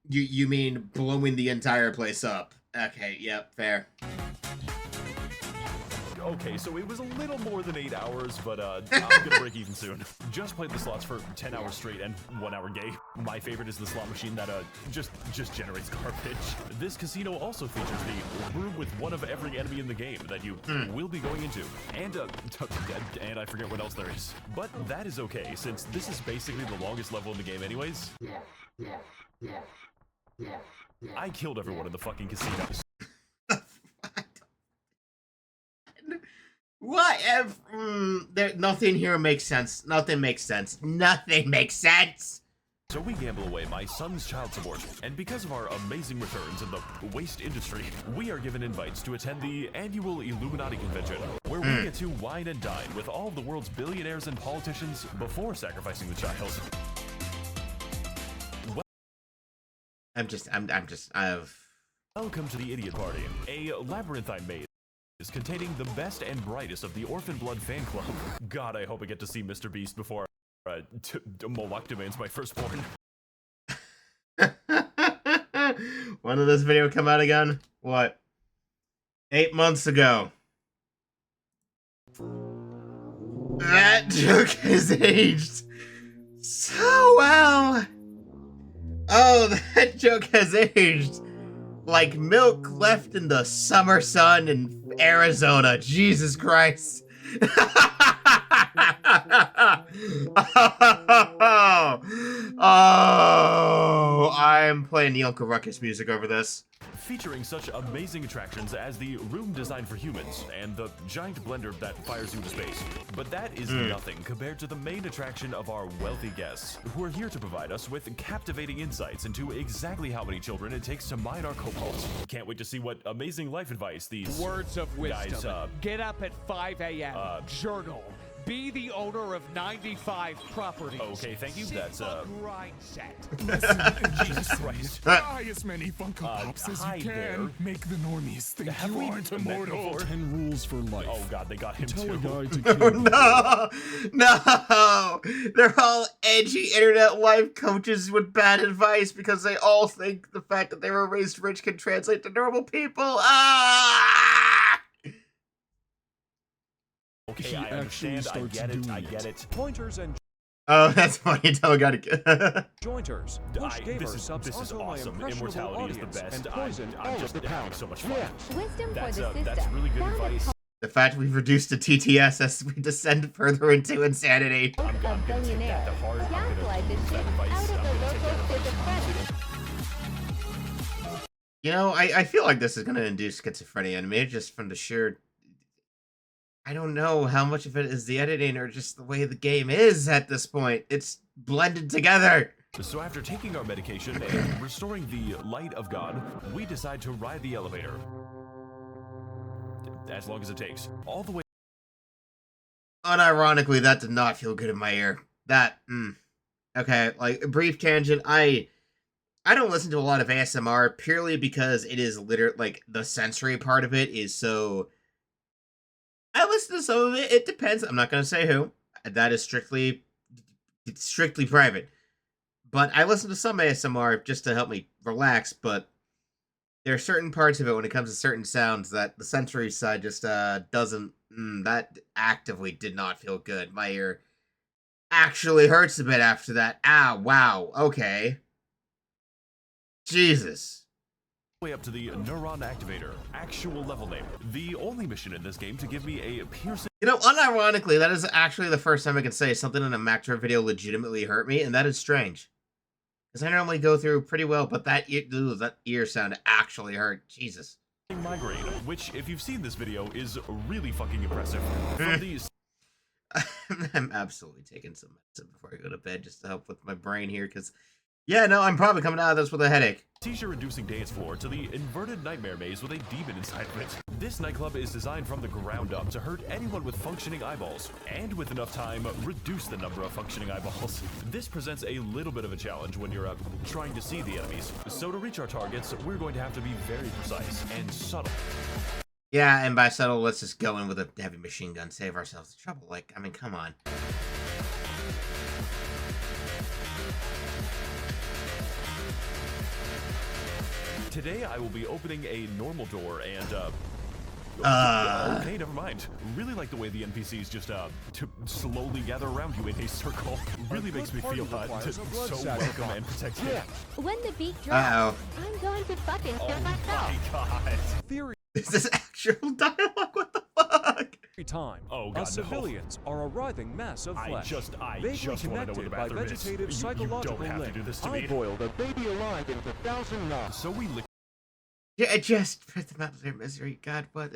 Speaker 1: you mean blowing the entire place up? Okay, yep, fair.
Speaker 2: Okay, so it was a little more than 8 hours, but I'm gonna break even soon. Just played the slots for 10 hours straight and 1 hour gay. My favorite is the slot machine that just generates garbage. This casino also features the room with one of every enemy in the game that you will be going into, and I forget what else there is. But that is okay, since this is basically the longest level in the game anyways. I killed everyone in the fucking casino.
Speaker 1: What? Nothing here makes sense. Nothing makes sense. Nothing makes sense.
Speaker 2: So we gamble away my son's child support, and because of our amazing returns in the waste industry, we are given invites to attend the annual Illuminati convention, where we get to wine and dine with all of the world's billionaires and politicians before sacrificing the child.
Speaker 1: Welcome
Speaker 2: to the Idiot Party, a labyrinthine maze containing the best and brightest of the Orphan Blood fan club. God, I hope I get to see Mr. Beast before Moloch demands my firstborn.
Speaker 1: When did this video come out again? What? 8 months ago. That joke has aged so well. Oh, that joke has aged like milk left in the summer sun in Arizona. Jesus Christ. Oh, I'm playing the Uncle Ruckus music over this.
Speaker 2: Featuring such amazing attractions as the room designed for humans and the giant blender that fires you into space. But that is nothing compared to the main attraction of our wealthy guests, who are here to provide us with captivating insights into exactly how many children it takes to mine our cobalt. Can't wait to see what amazing life advice these
Speaker 9: words of wisdom.
Speaker 2: Guys,
Speaker 9: get up at 5 a.m. Journal. be the owner of 95 properties.
Speaker 2: Okay, thank you. That's
Speaker 9: grind set.
Speaker 2: Jesus Christ.
Speaker 4: Buy as many Funko Pops as
Speaker 2: hi
Speaker 4: you can.
Speaker 2: there.
Speaker 4: Make the normies think
Speaker 2: Have
Speaker 4: you
Speaker 2: we
Speaker 4: aren't
Speaker 2: met
Speaker 4: immortal.
Speaker 2: before?
Speaker 3: 10 rules for life.
Speaker 2: Oh god, they got him
Speaker 3: Tell
Speaker 2: too.
Speaker 3: a guy to
Speaker 1: Oh,
Speaker 3: kill
Speaker 1: no! They're all edgy internet life coaches with bad advice because they all think the fact that they were raised rich can translate to normal people. Ah!
Speaker 2: Okay,
Speaker 3: He
Speaker 2: I
Speaker 3: actually
Speaker 2: understand. I
Speaker 3: starts
Speaker 2: get it.
Speaker 3: doing
Speaker 2: I
Speaker 3: it.
Speaker 2: get it.
Speaker 11: Pointers and
Speaker 1: Oh, that's funny. Tell a guy to
Speaker 11: jointers. Push gamer
Speaker 2: This is
Speaker 11: subs onto my
Speaker 2: awesome.
Speaker 11: impressionable
Speaker 2: Immortality is the
Speaker 11: audience
Speaker 2: best.
Speaker 11: and poison
Speaker 2: I'm
Speaker 11: all
Speaker 2: just
Speaker 11: of the
Speaker 2: having
Speaker 11: power.
Speaker 2: so much fun.
Speaker 11: Yeah.
Speaker 12: Wisdom
Speaker 2: That's
Speaker 12: for the system.
Speaker 2: that's really good
Speaker 12: Found
Speaker 2: advice.
Speaker 1: The fact we've reduced to TTS as we descend further into insanity.
Speaker 12: A billionaire. Gaslight the shit out of the local schizophrenic.
Speaker 1: You know, I feel like this is going to induce schizophrenia in me just from the sheer... I don't know how much of it is the editing or just the way the game is at this point. It's blended together.
Speaker 2: So after taking our medication and restoring the light of God, we decide to ride the elevator. As long as it takes. All the way.
Speaker 1: Unironically, that did not feel good in my ear. Okay, like, a brief tangent. I don't listen to a lot of ASMR purely because it is literally, like, the sensory part of it is so... I listen to some of it. It depends. I'm not going to say who. That is strictly private. But I listen to some ASMR just to help me relax, but there are certain parts of it when it comes to certain sounds that the sensory side just doesn't... that actively did not feel good. My ear actually hurts a bit after that. Ah, wow. Okay. Jesus.
Speaker 2: Way up to the neuron activator, actual level name. The only mission in this game to give me a piercing.
Speaker 1: You know, unironically, that is actually the first time I can say something in a Max0r video legitimately hurt me, and that is strange. Because I normally go through pretty well, but that ear sound actually hurt. Jesus.
Speaker 2: Migraine, which, if you've seen this video, is really fucking impressive. From these.
Speaker 1: I'm absolutely taking some medicine before I go to bed just to help with my brain here, because, yeah, no, I'm probably coming out of this with a headache.
Speaker 2: Seizure-inducing dance floor to the inverted nightmare maze with a demon inside of it. This nightclub is designed from the ground up to hurt anyone with functioning eyeballs, and with enough time, reduce the number of functioning eyeballs. This presents a little bit of a challenge when you're trying to see the enemies. So to reach our targets, we're going to have to be very precise and subtle.
Speaker 1: Yeah, and by subtle, let's just go in with a heavy machine gun, save ourselves the trouble. Like, I mean, come on.
Speaker 2: Today, I will be opening a normal door and, okay, never mind. Really like the way the NPCs just, to slowly gather around you in a circle. Really makes me feel, so welcome and protected.
Speaker 12: When the beat drops,
Speaker 1: Uh-oh.
Speaker 12: I'm going to fucking kill myself.
Speaker 2: My God.
Speaker 11: theory
Speaker 1: Is this actual dialogue? What the fuck?
Speaker 11: time.
Speaker 2: Oh, God, no.
Speaker 11: Civilians are a writhing mass of flesh.
Speaker 2: I
Speaker 11: vaguely
Speaker 2: just want to know where the
Speaker 11: connected by
Speaker 2: bathroom is.
Speaker 11: vegetative
Speaker 2: You
Speaker 11: psychological
Speaker 2: don't have to
Speaker 11: link.
Speaker 2: do this to
Speaker 11: I
Speaker 2: me.
Speaker 11: boiled a baby alive in 1,000 knots.
Speaker 2: So we lick.
Speaker 1: Yeah, just put them out of their misery. God, what?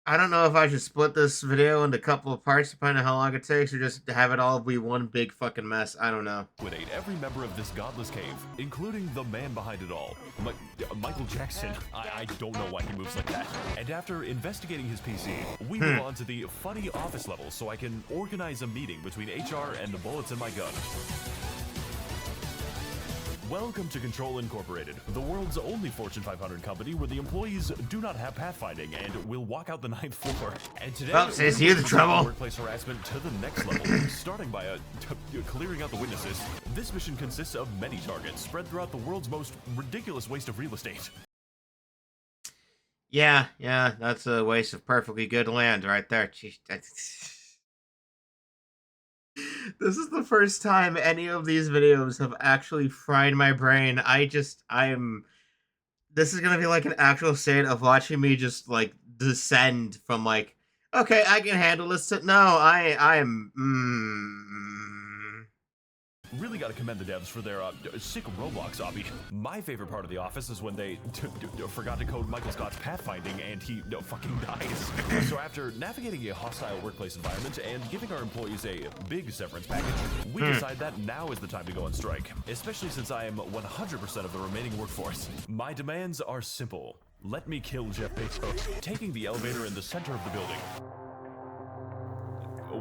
Speaker 1: I don't know if I should split this video into a couple of parts, depending on how long it takes, or just have it all be one big fucking mess. I don't know.
Speaker 2: Liquidate every member of this godless cave, including the man behind it all, Michael Jackson. I don't know why he moves like that. And after investigating his PC, we move on to the funny office level so I can organize a meeting between HR and the bullets in my gun. Welcome to Control Incorporated, the world's only Fortune 500 company where the employees do not have pathfinding and will walk out the 9th floor. And today,
Speaker 1: Well, says you the trouble.
Speaker 2: Workplace harassment to the next level, starting by clearing out the witnesses. This mission consists of many targets spread throughout the world's most ridiculous waste of real estate.
Speaker 1: Yeah, that's a waste of perfectly good land right there. Jeez, this is the first time any of these videos have actually fried my brain. This is gonna be like an actual state of watching me just like descend from like, okay, I can handle this to, no, I am,
Speaker 2: Really gotta commend the devs for their sick Roblox obby. My favorite part of the office is when they forgot to code Michael Scott's pathfinding and he fucking dies. So after navigating a hostile workplace environment and giving our employees a big severance package, we decide that now is the time to go on strike, especially since I am 100% of the remaining workforce. My demands are simple. Let me kill Jeff Bezos. Taking the elevator in the center of the building.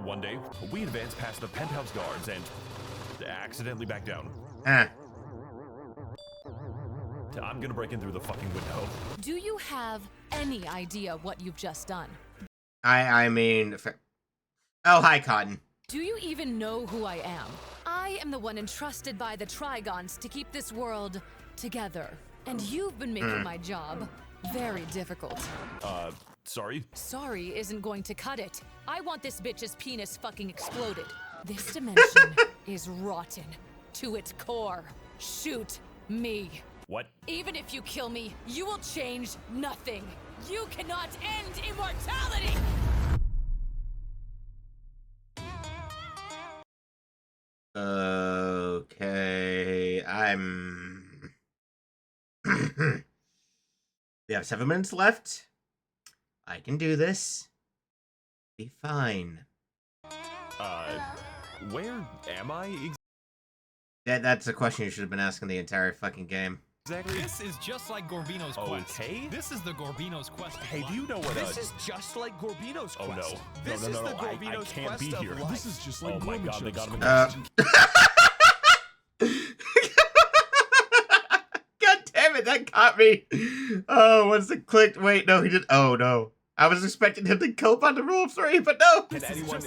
Speaker 2: One day, we advance past the penthouse guards and accidentally back down.
Speaker 1: Ah.
Speaker 2: I'm gonna break in through the fucking window.
Speaker 13: Do you have any idea what you've just done?
Speaker 1: I mean... Oh, hi, Cotton.
Speaker 13: Do you even know who I am? I am the one entrusted by the Trigons to keep this world together. And you've been making my job very difficult.
Speaker 2: Sorry?
Speaker 13: Sorry isn't going to cut it. I want this bitch's penis fucking exploded. This dimension is rotten to its core. Shoot me.
Speaker 2: What?
Speaker 13: Even if you kill me, you will change nothing. You cannot end immortality!
Speaker 1: Okay, we have 7 minutes left. I can do this. Be fine.
Speaker 2: Where am I?
Speaker 1: That's a question you should have been asking the entire fucking game.
Speaker 2: Exactly.
Speaker 6: This is just like Gorbino's quest.
Speaker 2: Okay.
Speaker 6: This is the Gorbino's quest.
Speaker 2: Hey, do you know what?
Speaker 9: This is just like Gorbino's
Speaker 2: Oh
Speaker 9: quest.
Speaker 2: no!
Speaker 9: This
Speaker 2: no!
Speaker 9: is the
Speaker 2: I
Speaker 9: Gorbino's
Speaker 2: can't
Speaker 9: quest
Speaker 2: be
Speaker 9: of
Speaker 2: here.
Speaker 9: life.
Speaker 4: This is just like
Speaker 2: Oh my god! They got him.
Speaker 1: God damn it! That caught me. Oh, once it clicked. Wait, no, he did. Oh no. I was expecting him to cope on the rule 3, but no.
Speaker 2: Can anyone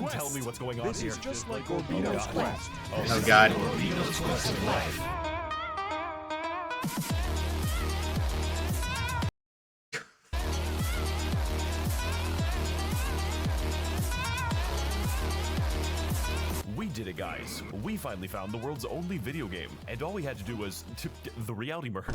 Speaker 2: tell me what's going on
Speaker 11: This
Speaker 2: here?
Speaker 11: is just like Gorbino's quest.
Speaker 1: Oh god.
Speaker 6: Gorbino's quest of life.
Speaker 2: We did it, guys. We finally found the world's only video game, and all we had to do was the reality merge.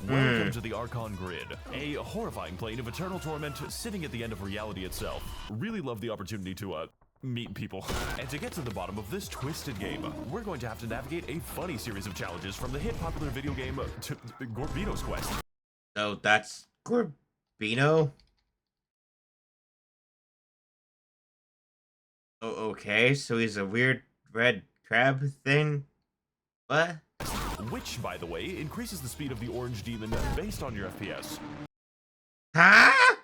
Speaker 2: Welcome to the Archon Grid, a horrifying plane of eternal torment sitting at the end of reality itself. Really love the opportunity to meet people. And to get to the bottom of this twisted game, we're going to have to navigate a funny series of challenges from the hit popular video game to Gorbino's quest.
Speaker 1: Oh, that's Gorbino? Oh, okay, so he's a weird red crab thing? What?
Speaker 2: Which, by the way, increases the speed of the orange demon based on your FPS.
Speaker 1: Huh?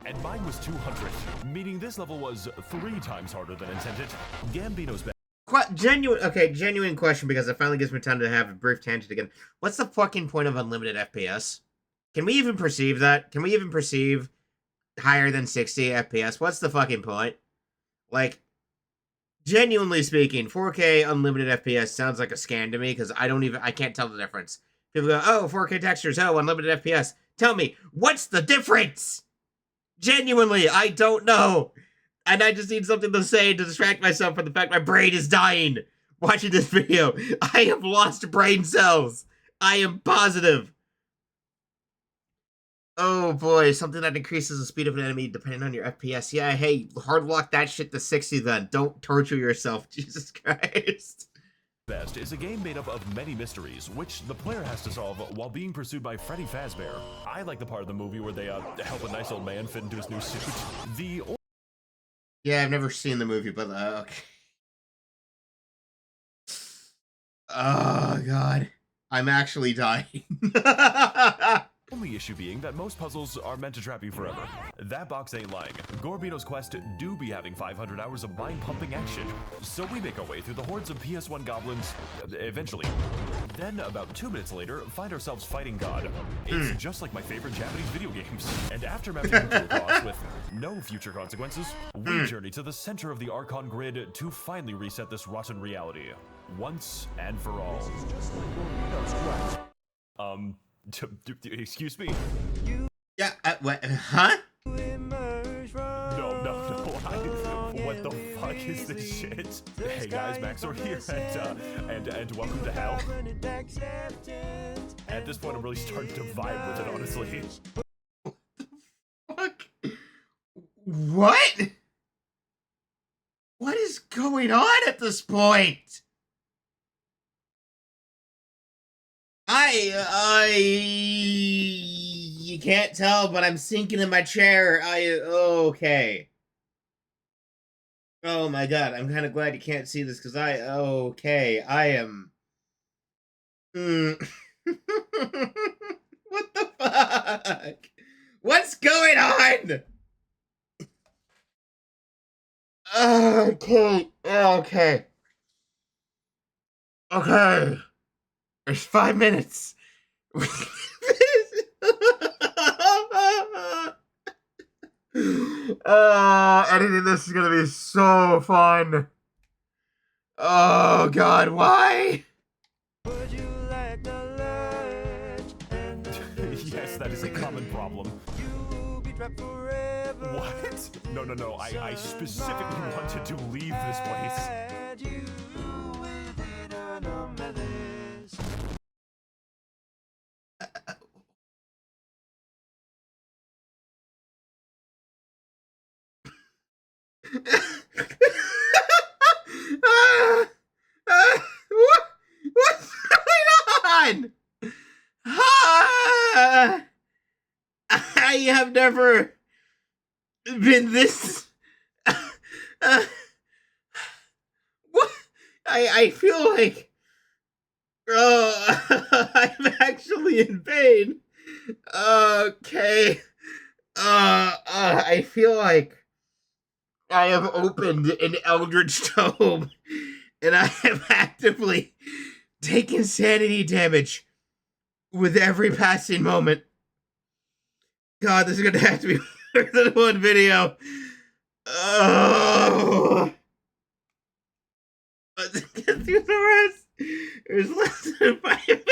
Speaker 2: And mine was 200, meaning this level was 3 times harder than intended. Gambino's best.
Speaker 1: Genuine question, because it finally gives me time to have a brief tangent again. What's the fucking point of unlimited FPS? Can we even perceive that? Can we even perceive higher than 60 FPS? What's the fucking point? Like, genuinely speaking, 4K unlimited FPS sounds like a scam to me, because I can't tell the difference. People go, oh, 4K textures, oh, unlimited FPS. Tell me, what's the difference? Genuinely, I don't know. And I just need something to say to distract myself from the fact my brain is dying watching this video. I have lost brain cells. I am positive. Oh boy, something that increases the speed of an enemy depending on your FPS. Yeah, hey, hard lock that shit to 60 then. Don't torture yourself, Jesus Christ.
Speaker 2: Best is a game made up of many mysteries, which the player has to solve while being pursued by Freddy Fazbear. I like the part of the movie where they help a nice old man fit into his new suit.
Speaker 1: Yeah, I've never seen the movie, but okay. Oh god, I'm actually dying.
Speaker 2: Only issue being that most puzzles are meant to trap you forever. That box ain't lying. Gorbino's quest do be having 500 hours of mind-pumping action. So we make our way through the hordes of PS1 goblins, eventually. Then, about 2 minutes later, find ourselves fighting God. It's just like my favorite Japanese video games. And after mapping through a boss with no future consequences, we journey to the center of the Archon Grid to finally reset this rotten reality. Once and for all.
Speaker 11: This is just like Gorbino's quest.
Speaker 2: Excuse me?
Speaker 1: Yeah, what? Huh?
Speaker 2: No. What the fuck is this shit? Hey guys, Max0r here, and welcome to hell. At this point, I'm really starting to vibe with it, honestly.
Speaker 1: Fuck? What? What is going on at this point? You can't tell, but I'm sinking in my chair. Okay. Oh my god, I'm kind of glad you can't see this, because I am... what the fuck? What's going on? Okay. Okay. Okay. There's 5 minutes. Editing this is gonna be so fun. Oh God, why?
Speaker 2: Yes, that is a common problem. What? No. I specifically wanted to leave this place.
Speaker 1: What's going on? I have never been this. What? I feel like I'm actually in pain. Okay. I feel like I have opened an eldritch tome, and I have actively taken sanity damage with every passing moment. God, this is gonna have to be more than one video. Oh. Let's get through the rest. There's less than 5 minutes.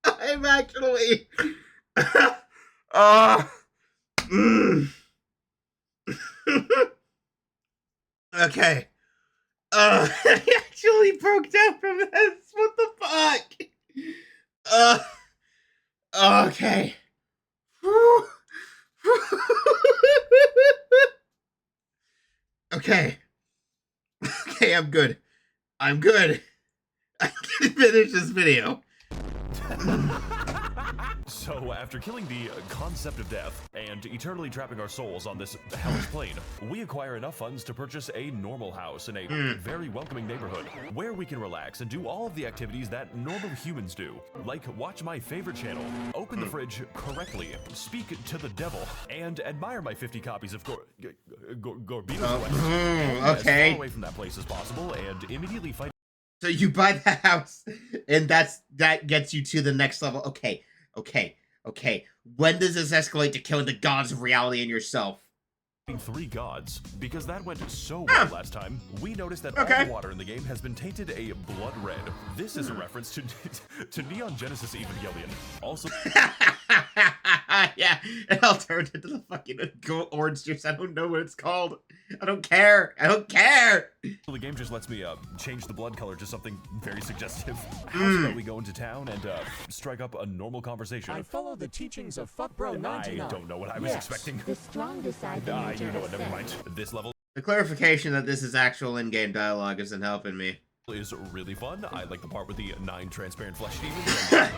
Speaker 1: I'm actually. Okay. I actually broke down from this. What the fuck? Okay. Okay. Okay, I'm good. I'm good. I can finish this video.
Speaker 2: So, after killing the concept of death and eternally trapping our souls on this hellish plane, we acquire enough funds to purchase a normal house in a very welcoming neighborhood where we can relax and do all of the activities that normal humans do, like watch my favorite channel, open the fridge correctly, speak to the devil, and admire my 50 copies of Gorbino's Quest.
Speaker 1: Okay.
Speaker 2: As far away from that place as possible and immediately fight.
Speaker 1: So you buy the house, and that gets you to the next level. Okay. When does this escalate to killing the gods of reality and yourself?
Speaker 2: 3 gods, because that went so well last time. We noticed that all the water in the game has been tainted a blood red. This is a reference to Neon Genesis Evangelion. Also,
Speaker 1: yeah, it all turned into the fucking orange juice. I don't know what it's called. I don't care.
Speaker 2: The game just lets me change the blood color to something very suggestive. How's about we go into town and strike up a normal conversation?
Speaker 11: I follow the teachings of FuckBro99.
Speaker 2: I don't know what I was expecting.
Speaker 12: The strong decide the
Speaker 2: You know what? Never mind. This level.
Speaker 1: The clarification that this is actual in-game dialogue isn't helping me.
Speaker 2: Is really fun. I like the part with the 9 transparent flesh demons.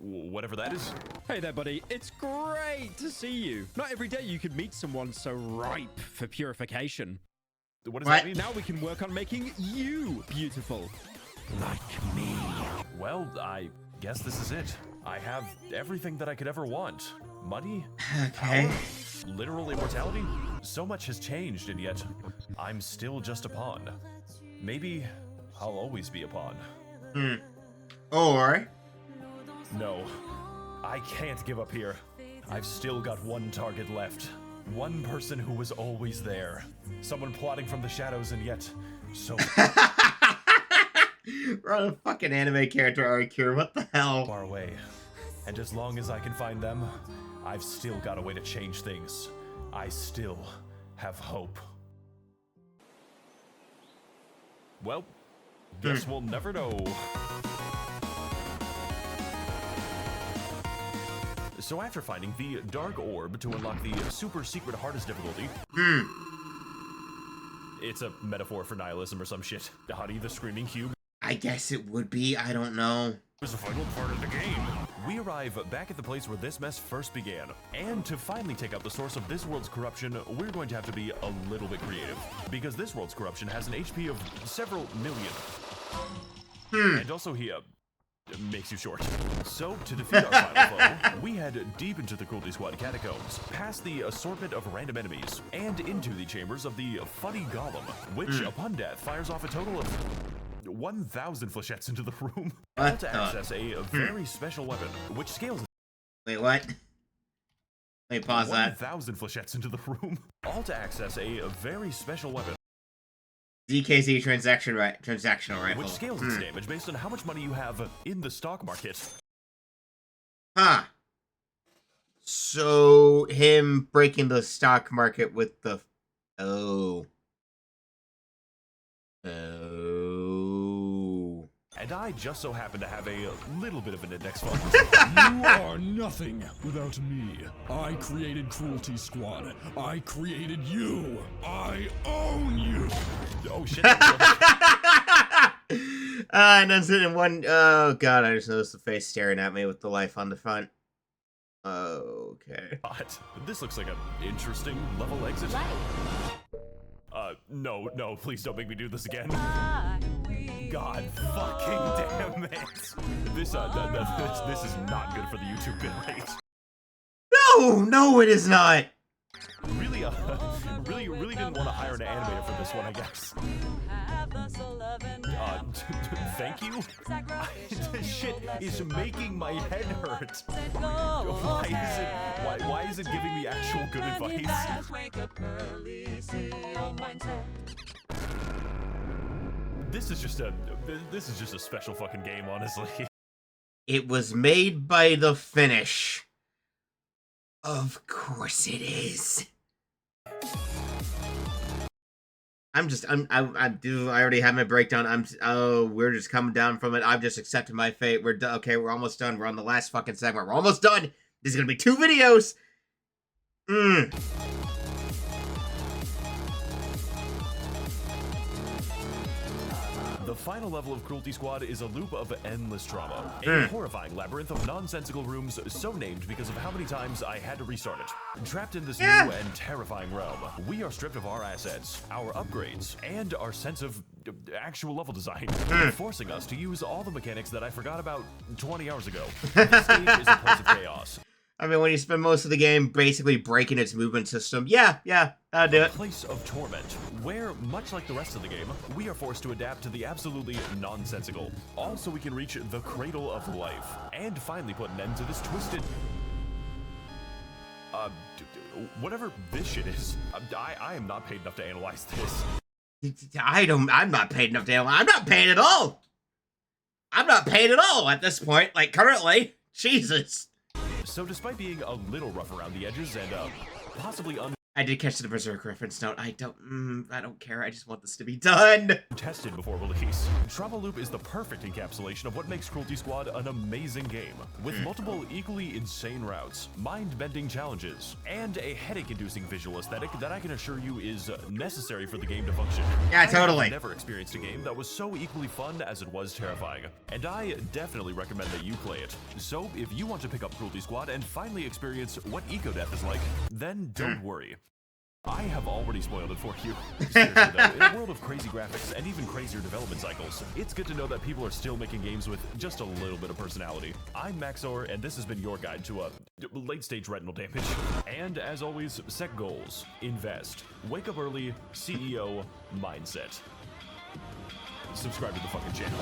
Speaker 2: Whatever that is.
Speaker 5: Hey there, buddy. It's great to see you. Not every day you could meet someone so ripe for purification.
Speaker 2: What does that mean?
Speaker 5: Now we can work on making you beautiful. Like me.
Speaker 2: Well, I guess this is it. I have everything that I could ever want. Money, power, literal immortality. So much has changed, and yet I'm still just a pawn. Maybe I'll always be a pawn.
Speaker 1: Or...
Speaker 2: No, I can't give up here. I've still got one target left. One person who was always there. Someone plotting from the shadows and yet so...
Speaker 1: We're on a fucking anime character arc here. What the hell?
Speaker 2: Far away. And as long as I can find them, I've still got a way to change things. I still have hope. Well, guess we'll never know. So after finding the Dark Orb to unlock the super secret hardest difficulty... It's a metaphor for nihilism or some shit. Hottie the Screaming Cube.
Speaker 1: I guess it would be, I don't know.
Speaker 2: Was the final part of the game. We arrive back at the place where this mess first began. And to finally take out the source of this world's corruption, we're going to have to be a little bit creative. Because this world's corruption has an HP of several million. And also here... makes you short. So, to defeat our final foe, we head deep into the Cruelty Squad catacombs, past the assortment of random enemies, and into the chambers of the funny golem, which, upon death, fires off a total of 1,000 flechettes into the room. All to access a very special weapon, which scales...
Speaker 1: Wait, what? Wait, pause that.
Speaker 2: 1,000 flechettes into the room. All to access a very special weapon.
Speaker 1: DKZ transactional rifle.
Speaker 2: Which scales its damage based on how much money you have in the stock market.
Speaker 1: Huh. So, him breaking the stock market with the... Oh.
Speaker 2: And I just so happen to have a little bit of an index fund.
Speaker 3: You are nothing without me. I created Cruelty Squad. I created you. I own you.
Speaker 2: Oh shit.
Speaker 1: And I'm sitting in one... Oh god, I just noticed the face staring at me with the life on the front. Okay.
Speaker 2: God, this looks like an interesting level exit. No, please don't make me do this again. God fucking damn it. This is not good for the YouTube bit rate.
Speaker 1: No, it is not.
Speaker 2: Really didn't want to hire an animator for this one, I guess. Thank you? This shit is making my head hurt. Why is it giving me actual good advice? This is just a special fucking game, honestly.
Speaker 1: It was made by the Finnish. Of course it is. I already have my breakdown. We're just coming down from it. I've just accepted my fate. We're done. Okay, we're almost done. We're on the last fucking segment. We're almost done. This is gonna be 2 videos.
Speaker 2: The final level of Cruelty Squad is a loop of endless drama. A horrifying labyrinth of nonsensical rooms so named because of how many times I had to restart it. Trapped in this new and terrifying realm, we are stripped of our assets, our upgrades, and our sense of actual level design, forcing us to use all the mechanics that I forgot about 20 hours ago. This stage is a place of chaos.
Speaker 1: I mean, when you spend most of the game basically breaking its movement system, yeah, that'll do it.
Speaker 2: A place of torment, where, much like the rest of the game, we are forced to adapt to the absolutely nonsensical, all so we can reach the cradle of life, and finally put an end to this twisted... whatever this shit is. I am not paid enough to analyze this.
Speaker 1: I'm not paid enough to analyze. I'm not paid at all! I'm not paid at all at this point, like, currently. Jesus.
Speaker 2: So despite being a little rough around the edges and possibly
Speaker 1: I did catch the Berserk reference note. I don't care. I just want this to be done.
Speaker 2: Tested before release, Travel Loop is the perfect encapsulation of what makes Cruelty Squad an amazing game, with multiple equally insane routes, mind-bending challenges, and a headache-inducing visual aesthetic that I can assure you is necessary for the game to function.
Speaker 1: Yeah, totally.
Speaker 2: I've never experienced a game that was so equally fun as it was terrifying, and I definitely recommend that you play it. So if you want to pick up Cruelty Squad and finally experience what eco-death is like, then don't worry. I have already spoiled it for you. Seriously though, in a world of crazy graphics and even crazier development cycles, it's good to know that people are still making games with just a little bit of personality. I'm Max0r, and this has been your guide to late-stage retinal damage. And as always, set goals, invest, wake up early, CEO, mindset. Subscribe to the fucking channel.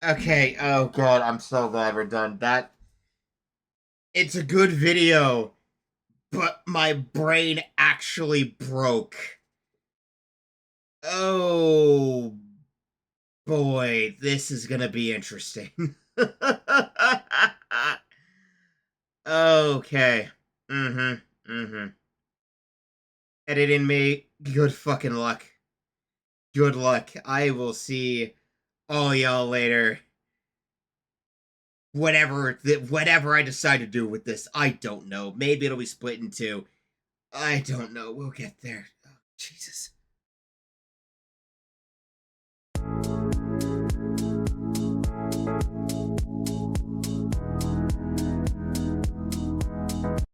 Speaker 1: Okay, oh god, I'm so glad we're done. It's a good video. But my brain actually broke. Oh boy, this is gonna be interesting. Okay. Editing me, good fucking luck. Good luck. I will see all y'all later. Whatever I decide to do with this, I don't know. Maybe it'll be split in 2. I don't know. We'll get there. Oh, Jesus.